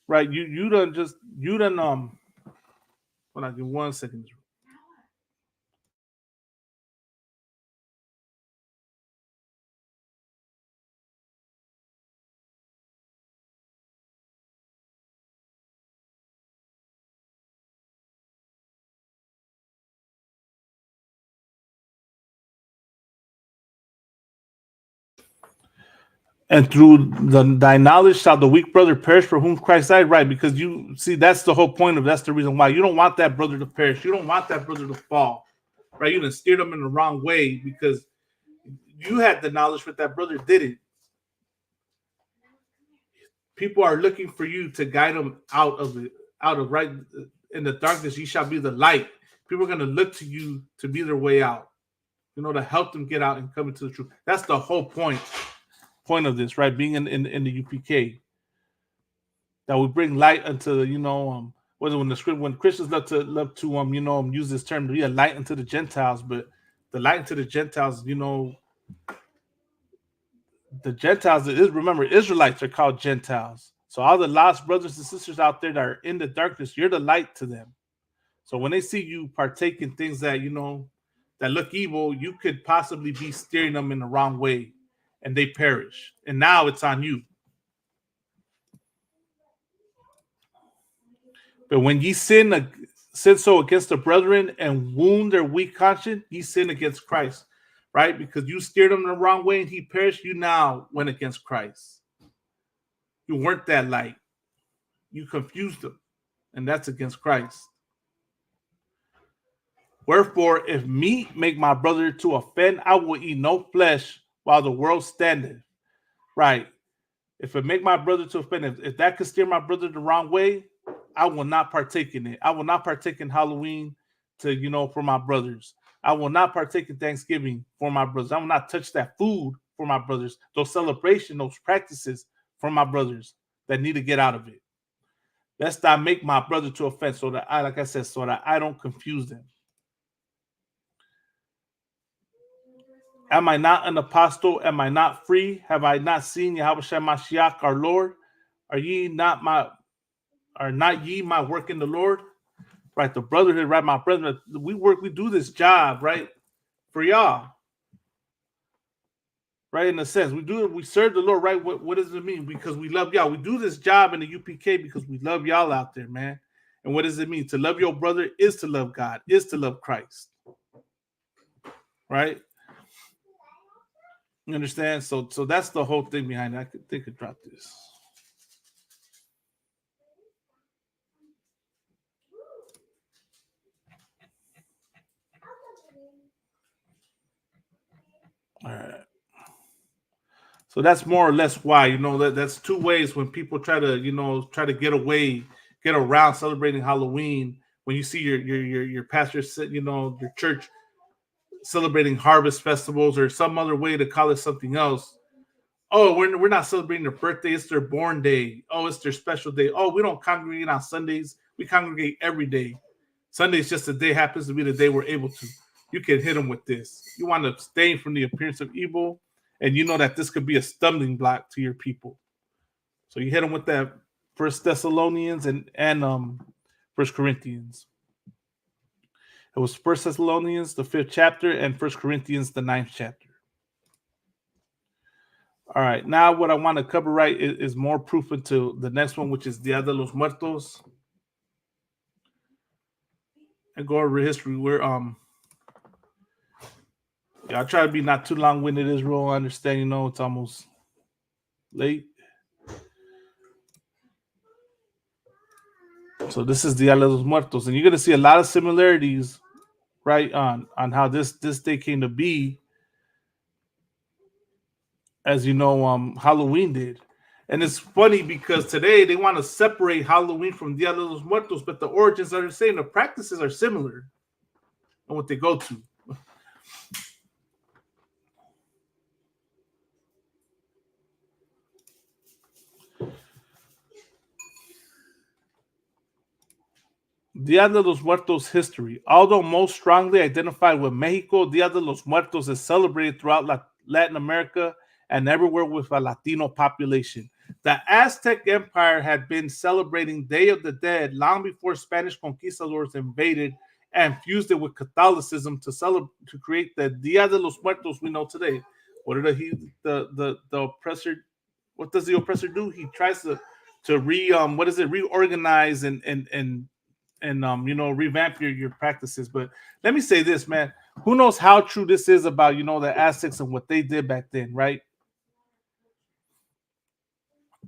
Right, you done hold on, give me 1 second. And through thy knowledge shall the weak brother perish for whom Christ died. Right, because you see, that's the whole point of that's the reason why you don't want that brother to perish. You don't want that brother to fall. Right, you done steered them in the wrong way because you had the knowledge, but that brother didn't. People are looking for you to guide them out of right in the darkness. You shall be the light. People are going to look to you to be their way out, to help them get out and come into the truth. That's the whole point of this, right? Being in the UPK, that we bring light unto when Christians love to use this term to be a light unto the Gentiles, but the light unto the Gentiles, the Gentiles, remember, Israelites are called Gentiles. So all the lost brothers and sisters out there that are in the darkness, you're the light to them. So when they see you partake in things that, that look evil, you could possibly be steering them in the wrong way and they perish. And now it's on you. But when ye sin so against the brethren and wound their weak conscience, ye sin against Christ. Right? Because you steered him the wrong way and he perished, you now went against Christ. You weren't that light. You confused them. And that's against Christ. Wherefore, if meat make my brother to offend, I will eat no flesh while the world standeth. Right. If it make my brother to offend, if that could steer my brother the wrong way, I will not partake in it. I will not partake in Halloween for my brothers. I will not partake in Thanksgiving for my brothers. I will not touch that food for my brothers. Those celebrations, those practices for my brothers that need to get out of it. Lest I make my brother to offend, so that I don't confuse them. Am I not an apostle? Am I not free? Have I not seen Yahweh Shai Mashiach, our Lord? Are not ye my work in the Lord? Right, the brotherhood, right, my brethren. We do this job, right, for y'all. Right, in a sense, we serve the Lord, right? What does it mean? Because we love y'all. We do this job in the UPK because we love y'all out there, man. And what does it mean? To love your brother is to love God, is to love Christ. Right? You understand? So that's the whole thing behind it. They could drop this. All right. So that's more or less why, that's two ways when people try to get around celebrating Halloween. When you see your pastor, your church celebrating harvest festivals or some other way to call it something else. Oh, we're not celebrating their birthday. It's their born day. Oh, it's their special day. Oh, we don't congregate on Sundays. We congregate every day. Sunday's just a day, happens to be the day we're able to. You can hit them with this. You want to abstain from the appearance of evil, and you know that this could be a stumbling block to your people. So you hit them with that First Thessalonians and First Corinthians. It was First Thessalonians, the 5th chapter, and First Corinthians, the 9th chapter. All right, now what I want to cover, right, is more proof into the next one, which is Dia de los Muertos. And go over history. I'll try to be not too long-winded, Israel. I understand, it's almost late. So this is Dia de los Muertos, and you're gonna see a lot of similarities, right, on how this day came to be, as Halloween did. And it's funny because today they want to separate Halloween from Dia de los Muertos, but the origins are the same. The practices are similar on what they go to. Dia de los Muertos history. Although most strongly identified with Mexico, Dia de los Muertos is celebrated throughout Latin America and everywhere with a Latino population. The Aztec Empire had been celebrating Day of the Dead long before Spanish conquistadors invaded and fused it with Catholicism to create the Dia de los Muertos we know today. What did the oppressor? What does the oppressor do? He tries to reorganize and revamp your practices. But let me say this, man. Who knows how true this is about the Aztecs and what they did back then, right?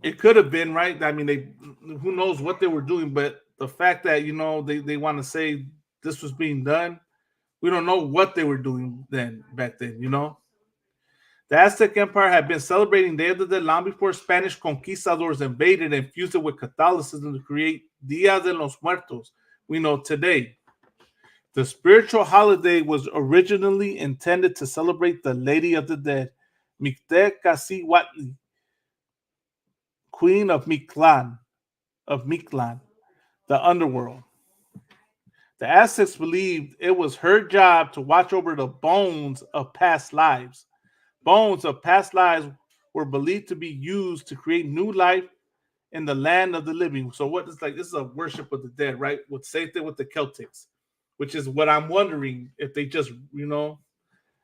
It could have been, right. I mean, who knows what they were doing, but the fact that they want to say this was being done, we don't know what they were doing back then. The Aztec Empire had been celebrating Day of the Dead long before Spanish conquistadors invaded and fused it with Catholicism to create Dia de los Muertos we know today. The spiritual holiday was originally intended to celebrate the Lady of the Dead, Mictecacihuatl, Queen of Mictlan, the underworld. The Aztecs believed it was her job to watch over the bones of past lives. Bones of past lives were believed to be used to create new life in the land of the living. So this is a worship of the dead, right? Same thing with the Celtics, which is what I'm wondering if they just,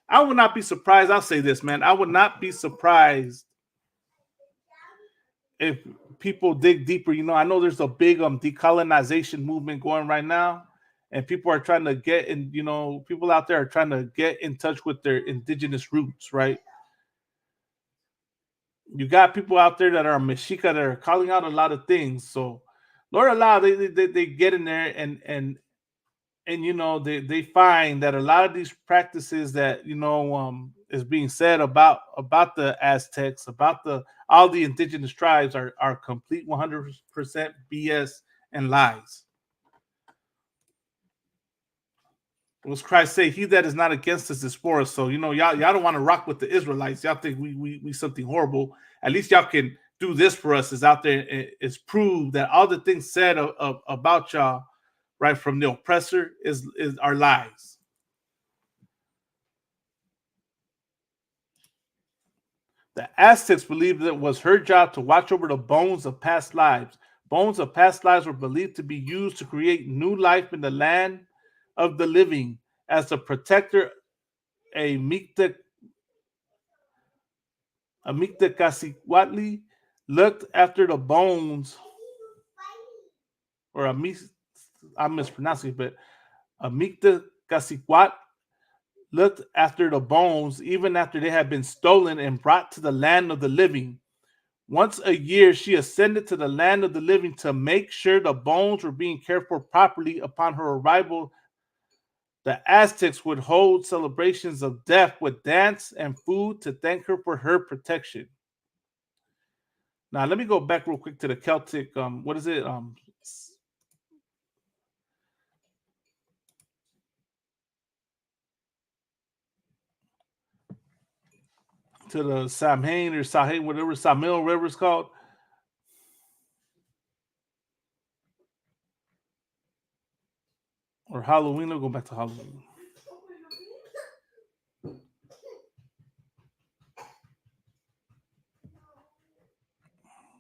I would not be surprised. I'll say this, man. I would not be surprised if people dig deeper. I know there's a big decolonization movement going right now, and people are trying to get in, people out there are trying to get in touch with their indigenous roots, right? You got people out there that are Mexica that are calling out a lot of things. So Lord allow they get in there and they find that a lot of these practices that is being said about the Aztecs, about all the indigenous tribes are complete 100% BS and lies. What Christ say? He that is not against us is for us. So y'all don't want to rock with the Israelites. Y'all think we something horrible. At least y'all can do this for us. Is out there. It's proved that all the things said about y'all, right, from the oppressor is our lies. The Aztecs believed it was her job to watch over the bones of past lives. Bones of past lives were believed to be used to create new life in the land of the living. As the protector, a Mictecaciguatli looked after the bones, or I'm mispronouncing it, but a Mictecaciguat looked after the bones even after they had been stolen and brought to the land of the living. Once a year, she ascended to the land of the living to make sure the bones were being cared for properly. Upon her arrival, the Aztecs would hold celebrations of death with dance and food to thank her for her protection. Now, let me go back real quick to the Celtic. What is it? To the Samhain or Samhain, whatever Samhain, whatever it's called. Or Halloween. Let's go back to Halloween.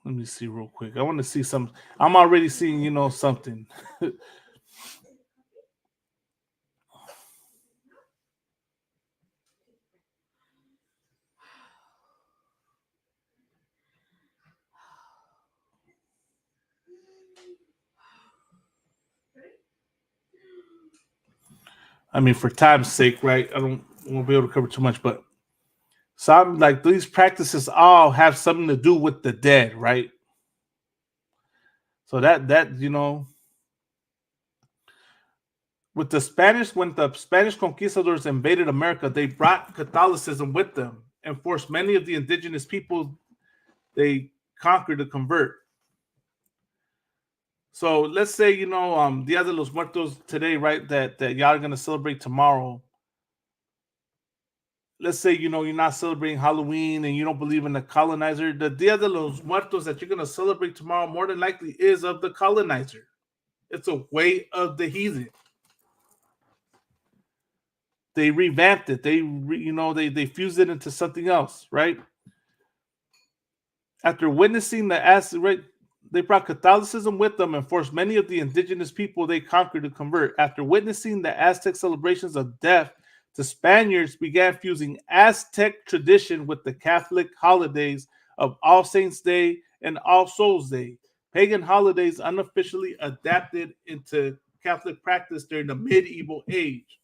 Let me see real quick. I want to see some. I'm already seeing, something. I mean, for time's sake, right? I won't be able to cover too much, but some like these practices all have something to do with the dead, right? So that with the Spanish, when the Spanish conquistadors invaded America, they brought Catholicism with them and forced many of the indigenous people they conquered to convert. So let's say Dia de los Muertos today, right? That y'all are gonna celebrate tomorrow. Let's say you're not celebrating Halloween and you don't believe in the colonizer. The Dia de los Muertos that you're gonna celebrate tomorrow more than likely is of the colonizer. It's a way of the heathen. They revamped it. They fused it into something else, right? After witnessing the acid, right, they brought Catholicism with them and forced many of the indigenous people they conquered to convert. After witnessing the Aztec celebrations of death, the Spaniards began fusing Aztec tradition with the Catholic holidays of All Saints' Day and All Souls' Day, pagan holidays unofficially adapted into Catholic practice during the medieval age.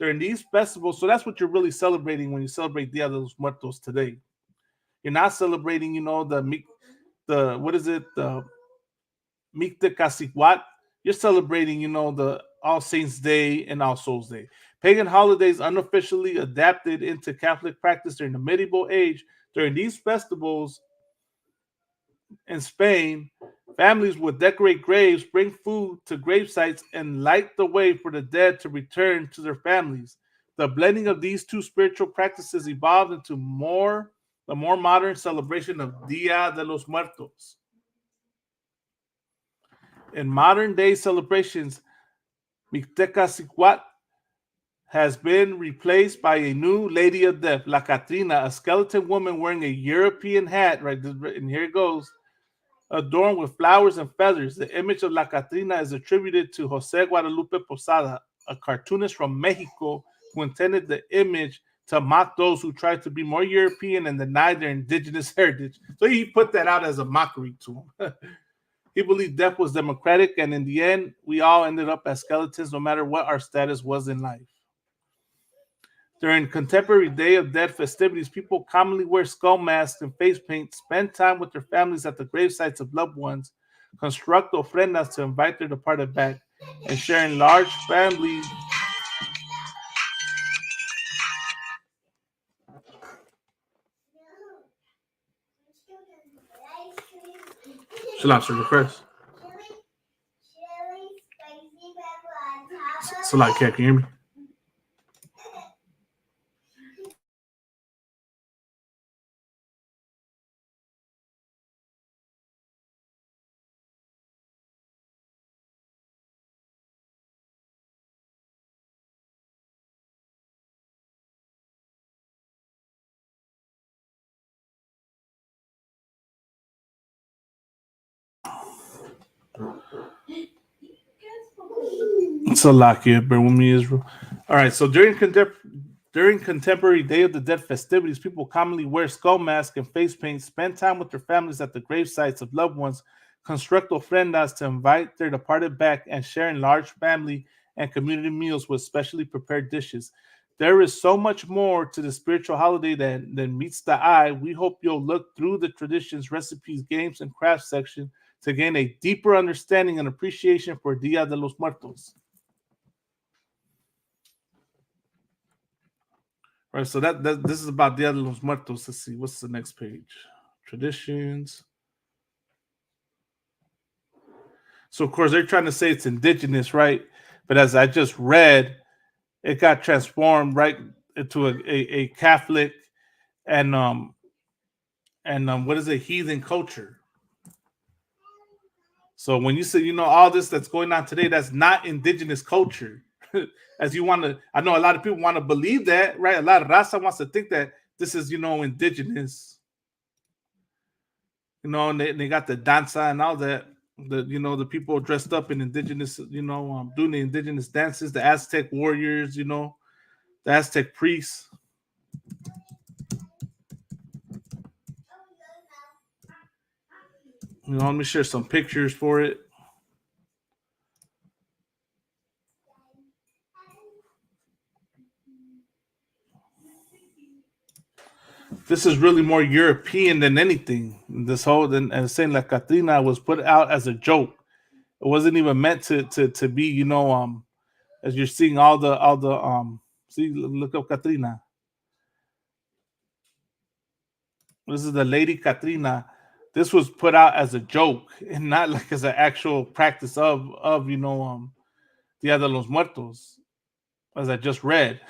During these festivals, so that's what you're really celebrating when you celebrate Dia de los Muertos today. You're not celebrating, the what is it, the Mictecaciguat. You're celebrating, the All Saints Day and All Souls Day. Pagan holidays unofficially adapted into Catholic practice during the medieval age. During these festivals in Spain, families would decorate graves, bring food to grave sites, and light the way for the dead to return to their families. The blending of these two spiritual practices evolved into the more modern celebration of Dia de los Muertos. In modern day celebrations, Mixtecacihuat has been replaced by a new Lady of Death, La Catrina, a skeleton woman wearing a European hat, right? And here it goes, adorned with flowers and feathers. The image of La Catrina is attributed to Jose Guadalupe Posada, a cartoonist from Mexico who intended the image to mock those who tried to be more European and deny their indigenous heritage. So he put that out as a mockery to him. He believed death was democratic, and in the end, we all ended up as skeletons no matter what our status was in life. During contemporary Day of Dead festivities, people commonly wear skull masks and face paint, spend time with their families at the grave sites of loved ones, construct ofrendas to invite their departed back, and share in large family. Shalom, Sir Chris. Salah, can you hear me? Salakia, bear with me, Israel. All right, so during contemporary Day of the Dead festivities, people commonly wear skull masks and face paint, spend time with their families at the grave sites of loved ones, construct ofrendas to invite their departed back, and share in large family and community meals with specially prepared dishes. There is so much more to the spiritual holiday than meets the eye. We hope you'll look through the traditions, recipes, games, and crafts section to gain a deeper understanding and appreciation for Dia de los Muertos. Right, so that this is about Dia de los Muertos. Let's see, what's the next page? Traditions. So of course they're trying to say it's indigenous, right? But as I just read, it got transformed right into a Catholic and what is it, heathen culture. So when you say, all this that's going on today, that's not indigenous culture. As you want to, I know a lot of people want to believe that, right? A lot of raza wants to think that this is, indigenous. And they got the danza and all that. The people dressed up in indigenous, doing the indigenous dances, the Aztec warriors, the Aztec priests. Let me share some pictures for it. This is really more European than anything. This whole and saying La Catrina was put out as a joke. It wasn't even meant to be, as you're seeing all the see, look up Catrina. This is the Lady Catrina. This was put out as a joke and not like as an actual practice of Dia de los Muertos, as I just read.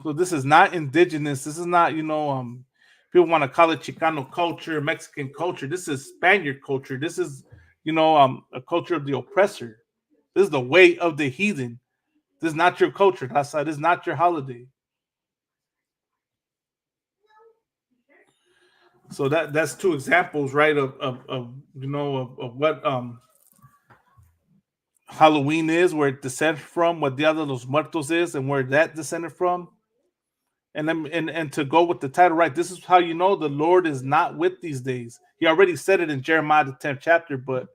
So this is not indigenous. This is not, people want to call it Chicano culture, Mexican culture. This is Spaniard culture. This is, a culture of the oppressor. This is the way of the heathen. This is not your culture. This is not your holiday. So that's two examples, right, of what Halloween is, where it descends from, what Dia de los Muertos is, and where that descended from. And then and to go with the title, right? This is how you know the Lord is not with these days. He already said it in Jeremiah the 10th chapter, but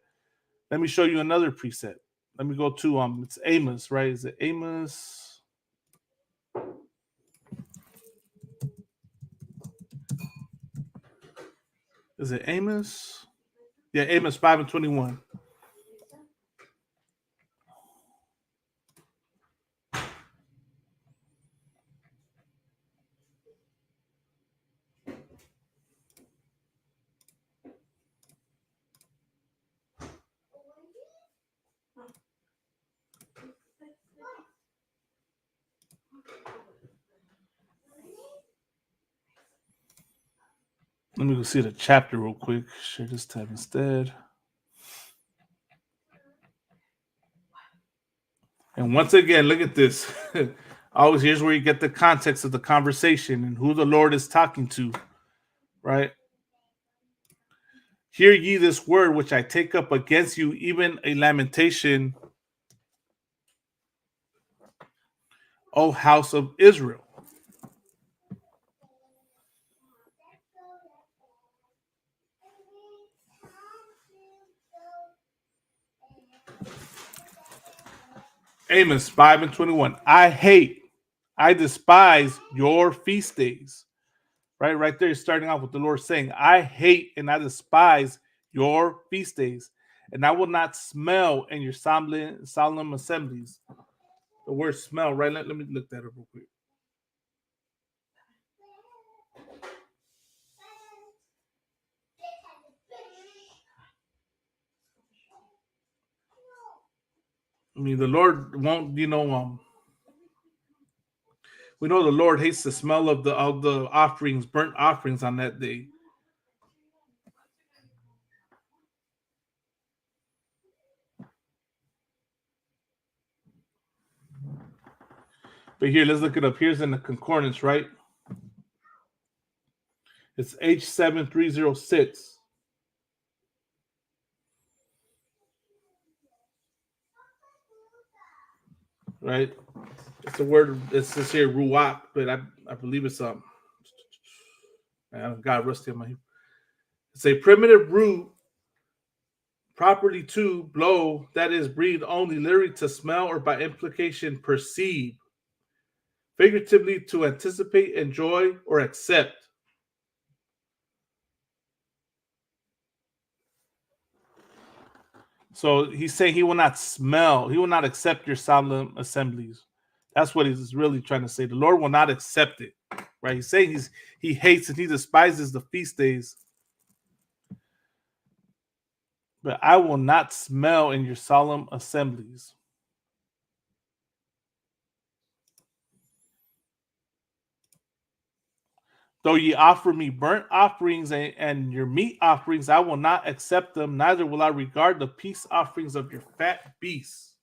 let me show you another preset. Let me go to it's Amos, right? Is it Amos? Is it Amos? Yeah, Amos 5:21. Let me go see the chapter real quick. Share this tab instead. And once again, look at this. Always here's where you get the context of the conversation and who the Lord is talking to, right? Hear ye this word which I take up against you, even a lamentation, O house of Israel. Amos 5:21. I despise your feast days. Right there, starting off with the Lord saying, I hate and I despise your feast days, and I will not smell in your solemn assemblies. The word smell, right? Let me look that up real quick. I mean, the Lord won't, we know the Lord hates the smell of the offerings, burnt offerings on that day. But here, let's look it up. Here's in the concordance, right? It's H7306. right? It's the word. It says here ruach, but I believe it's I got rusty on my. It's a primitive root, properly to blow, that is, breathe only, literally to smell, or by implication perceive, figuratively to anticipate, enjoy, or accept. So he's saying he will not smell, he will not accept your solemn assemblies. That's what he's really trying to say. The Lord will not accept it, right? He's saying he hates and he despises the feast days. But I will not smell in your solemn assemblies. Though ye offer me burnt offerings and your meat offerings, I will not accept them, neither will I regard the peace offerings of your fat beasts.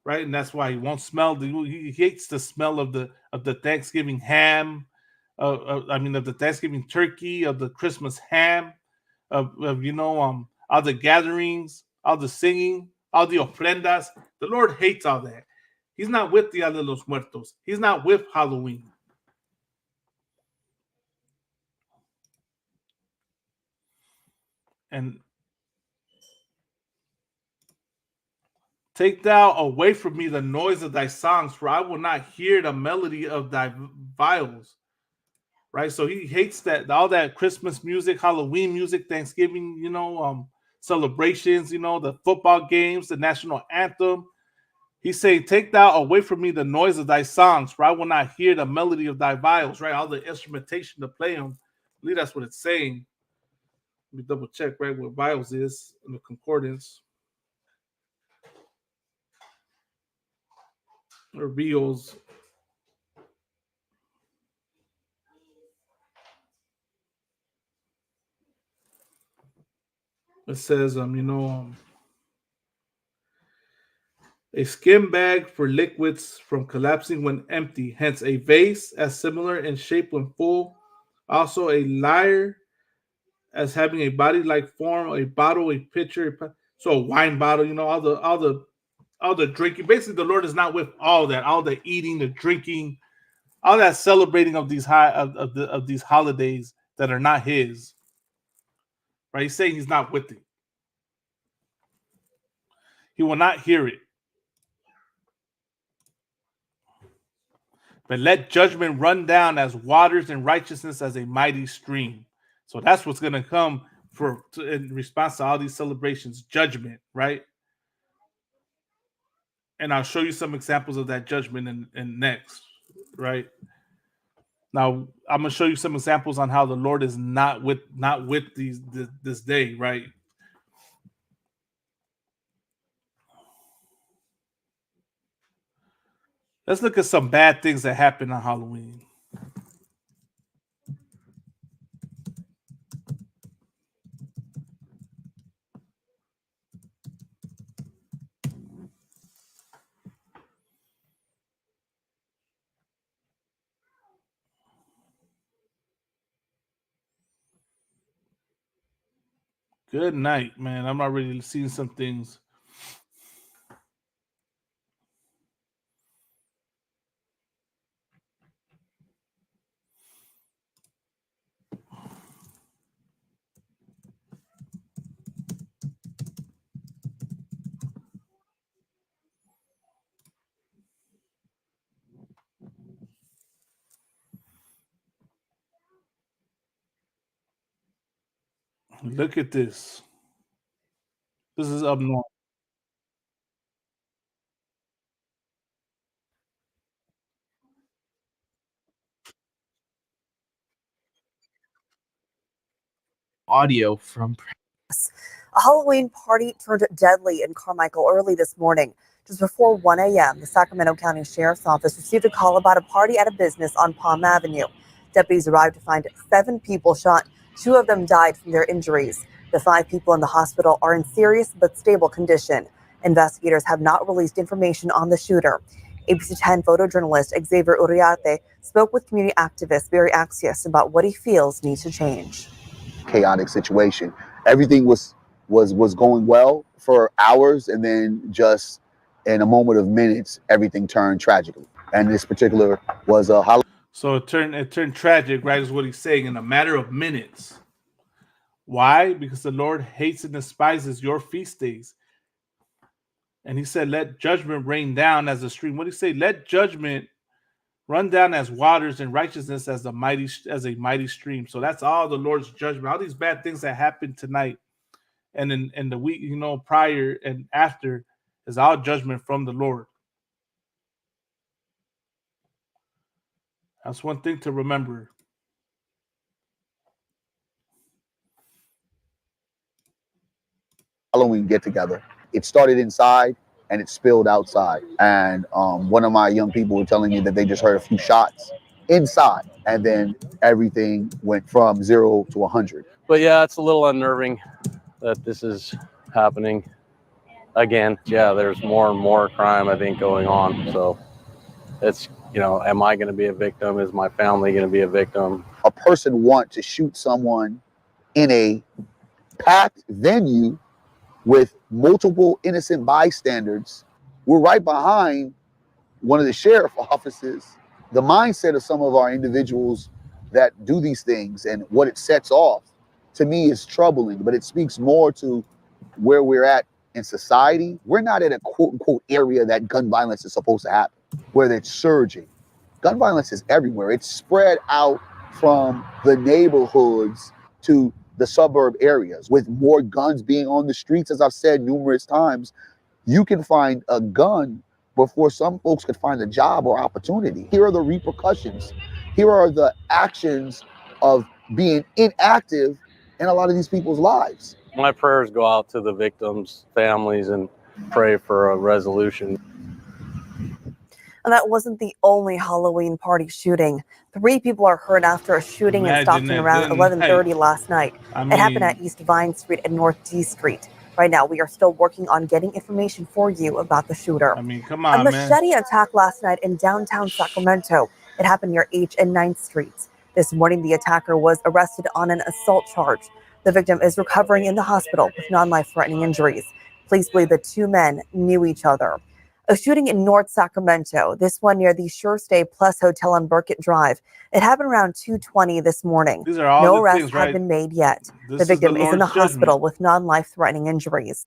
Right, and that's why he won't smell. He hates the smell of the Thanksgiving ham, of the Thanksgiving turkey, of the Christmas ham, of all the gatherings, all the singing, all the ofrendas. The Lord hates all that. He's not with Dia de los Muertos. He's not with Halloween. And take thou away from me the noise of thy songs, for I will not hear the melody of thy viols. Right, so he hates that, all that Christmas music, Halloween music, Thanksgiving, celebrations, the football games, the national anthem. He's saying, take thou away from me the noise of thy songs, for I will not hear the melody of thy viols. Right, all the instrumentation to play them. I believe that's what it's saying. Let me double check, right, what viols is in the concordance. Or viols. It says, a skim bag for liquids from collapsing when empty, hence a vase as similar in shape when full. Also a lyre as having a body-like form, a bottle, a pitcher, so a wine bottle, all the drinking. Basically, the Lord is not with all that, all the eating, the drinking, all that celebrating of these these holidays that are not his. Right? He's saying he's not with it. He will not hear it. But let judgment run down as waters and righteousness as a mighty stream. So that's what's going to come in response to all these celebrations, judgment, right? And I'll show you some examples of that judgment in next, right? Now I'm going to show you some examples on how the Lord is not with this day, right? Let's look at some bad things that happen on Halloween. Good night, man. I'm already seeing some things. Look at this. This is up north. Audio from A Halloween party turned deadly in Carmichael early this morning. Just before 1 a.m., the Sacramento County Sheriff's Office received a call about a party at a business on Palm Avenue. Deputies arrived to find 7 people shot. 2 of them died from their injuries. The 5 people in the hospital are in serious but stable condition. Investigators have not released information on the shooter. ABC 10 photojournalist Xavier Uriarte spoke with community activist Barry Axios about what he feels needs to change. Chaotic situation. Everything was going well for hours, and then just in a moment of minutes, everything turned tragically. And this particular was a Halloween. So it turned tragic, right? Is what he's saying in a matter of minutes. Why? Because the Lord hates and despises your feast days. And he said, let judgment rain down as a stream. What did he say? Let judgment run down as waters and righteousness as a mighty stream. So that's all the Lord's judgment. All these bad things that happened tonight and in the week, prior and after is all judgment from the Lord. That's one thing to remember. Halloween get together. It started inside and it spilled outside. And one of my young people were telling me that they just heard a few shots inside, and then everything went from 0 to 100. But yeah, it's a little unnerving that this is happening again. Yeah, there's more and more crime, I think, going on. So it's, am I going to be a victim? Is my family going to be a victim? A person want to shoot someone in a packed venue with multiple innocent bystanders. We're right behind one of the sheriff offices. The mindset of some of our individuals that do these things and what it sets off, to me, is troubling, but it speaks more to where we're at in society. We're not in a quote unquote area that gun violence is supposed to happen, where it's surging. Gun violence is everywhere. It's spread out from the neighborhoods to the suburb areas, with more guns being on the streets. As I've said numerous times, you can find a gun before some folks could find a job or opportunity. Here are the repercussions. Here are the actions of being inactive in a lot of these people's lives. My prayers go out to the victims' families and pray for a resolution. And that wasn't the only Halloween party shooting. 3 people are hurt after a shooting in Stockton around 11:30 last night. It happened at East Vine Street and North D Street. Right now, we are still working on getting information for you about the shooter. Come on, a machete attack last night in downtown Sacramento. It happened near H and 9th Streets. This morning, the attacker was arrested on an assault charge. The victim is recovering in the hospital with non-life-threatening injuries. Police believe the 2 men knew each other. A shooting in North Sacramento, this one near the Sure Stay Plus Hotel on Burkett Drive. It happened around 2:20 this morning. These are all no the arrests things, right? have been made yet. This the victim the is in the Lord's hospital judgment. with non-life-threatening injuries.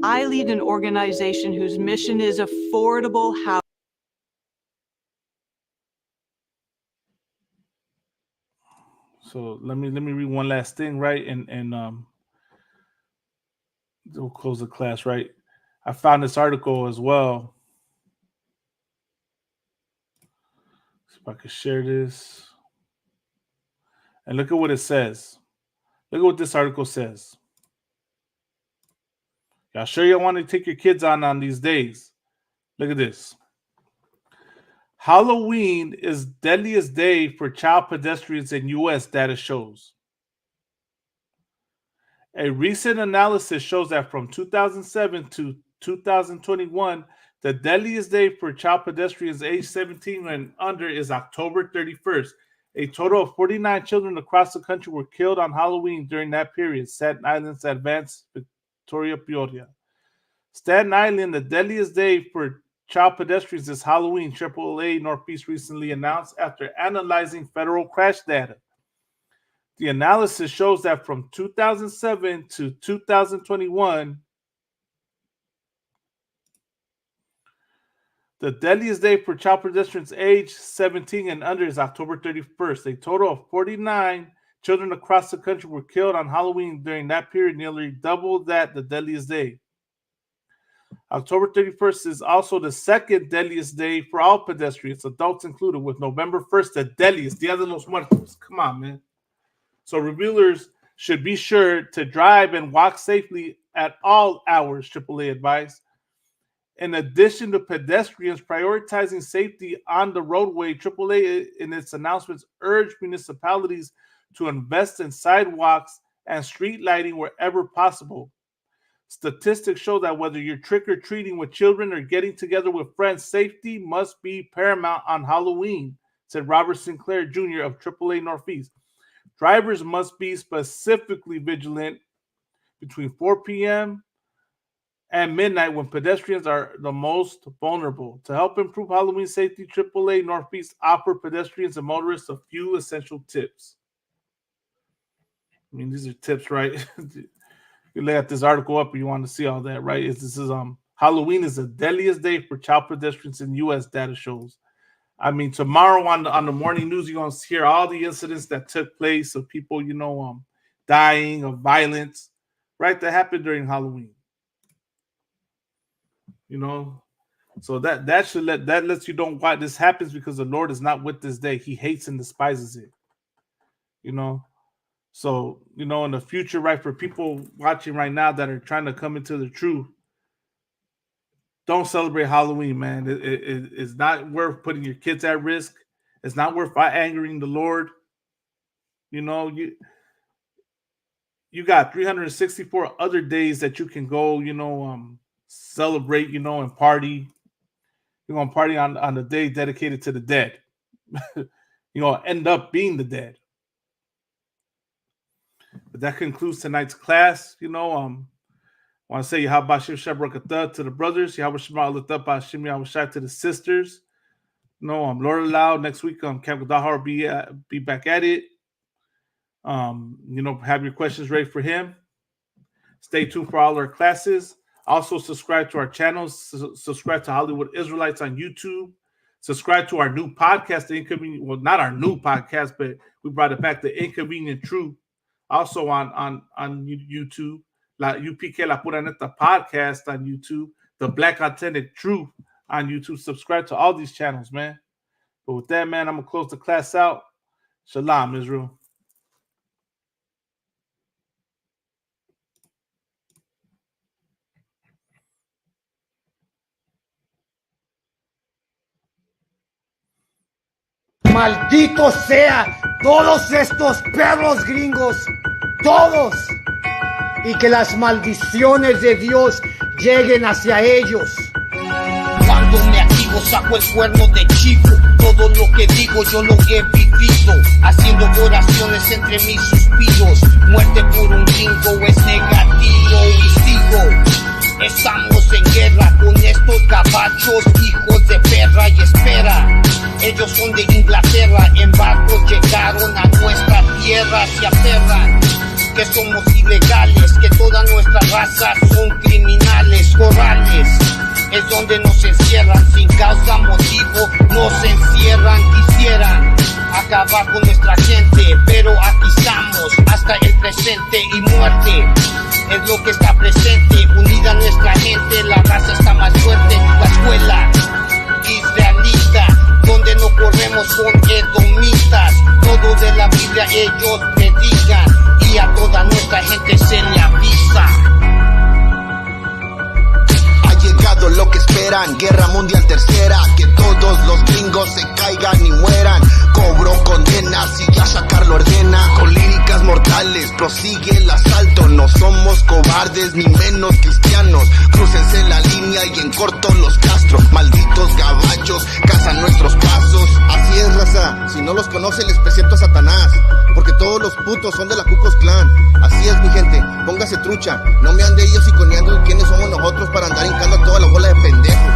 I lead an organization whose mission is affordable housing. So let me read one last thing, right? And we'll close the class, right? I found this article as well. See if I can share this. And look at what it says. Look at what this article says. Y'all sure you want to take your kids on these days? Look at this. Halloween is deadliest day for child pedestrians in U.S., data shows. A recent analysis shows that from 2007 to 2021, the deadliest day for child pedestrians aged 17 and under is October 31st. A total of 49 children across the country were killed on Halloween during that period, Staten Island's Advanced Victoria Peoria. Staten Island, the deadliest day for child pedestrians is Halloween, AAA Northeast recently announced after analyzing federal crash data. The analysis shows that from 2007 to 2021, the deadliest day for child pedestrians aged 17 and under is October 31st. A total of 49 children across the country were killed on Halloween during that period, nearly double that the deadliest day. October 31st is also the second deadliest day for all pedestrians, adults included, with November 1st the deadliest, Dia de los Muertos. Come on, man. So reviewers should be sure to drive and walk safely at all hours, AAA advised. In addition to pedestrians prioritizing safety on the roadway, AAA in its announcements urged municipalities to invest in sidewalks and street lighting wherever possible. Statistics show that whether you're trick-or-treating with children or getting together with friends, safety must be paramount on Halloween, said Robert Sinclair Jr. of AAA Northeast. Drivers must be specifically vigilant between 4 p.m. at midnight when pedestrians are the most vulnerable. To help improve Halloween safety, AAA Northeast offer pedestrians and motorists a few essential tips. I mean, these are tips, right? You lay out this article up and you want to see all that, right? This is Halloween is the deadliest day for child pedestrians in U.S. data shows. I mean, tomorrow on the morning news, you're gonna hear all the incidents that took place of people, dying of violence, right? That happened during Halloween. So that lets you know why this happens, because the Lord is not with this day. He hates and despises it. So, in the future, right, for people watching right now that are trying to come into the truth, don't celebrate Halloween, man. It's not worth putting your kids at risk. It's not worth angering the Lord. You got 364 other days that you can go, celebrate, and party. You're going to party on the day dedicated to the dead. You're going to end up being the dead. But that concludes tonight's class. I want to say Yahabashim Shabrakatah to the brothers, Yahabashim Bashim Yahweh to the sisters. Lord allow next week Camp Gadahar be back at it. Have your questions ready for him. Stay tuned for all our classes. Also subscribe to our channels. Subscribe to Hollywood Israelites on YouTube. Subscribe to our new podcast, not our new podcast, but we brought it back, The Inconvenient Truth. Also on YouTube, La UPK La Pura Neta podcast on YouTube, The Black Authentic Truth on YouTube. Subscribe to all these channels, man. But with that, man, I'm going to close the class out. Shalom, Israel. Maldito sea todos estos perros gringos, todos, y que las maldiciones de Dios lleguen hacia ellos. Cuando me activo saco el cuerno de chivo. Todo lo que digo yo lo he vivido, haciendo oraciones entre mis suspiros. Muerte por un gringo es negativo y sigo. Estamos en guerra con estos gabachos, hijos de perra, y espera. Ellos son de Inglaterra, en barco llegaron a nuestra tierra, se aferran que somos ilegales, que toda nuestra raza son criminales, corrales. Es donde nos encierran, sin causa, motivo, nos encierran, quisieran acabar con nuestra gente, pero aquí estamos, hasta el presente, y muerte es lo que está presente, unida nuestra gente, la raza está más fuerte, la escuela israelita, donde no corremos con edomitas, todo de la Biblia ellos predican, y a toda nuestra gente se le avisa. Llegado lo que esperan, guerra mundial tercera, que todos los gringos se caigan y mueran. Cobro condenas y ya sacar lo ordena. Con líricas mortales prosigue el asalto. No somos cobardes ni menos cristianos. Crúcense la línea y en corto los castro. Malditos gabachos cazan nuestros pasos. Así es, raza, si no los conoce les presento a Satanás, porque todos los putos son de la Ku Klux Klan. Así es, mi gente, póngase trucha. No me ande ellos iconeando quiénes somos nosotros para andar hincando a toda la bola de pendejos.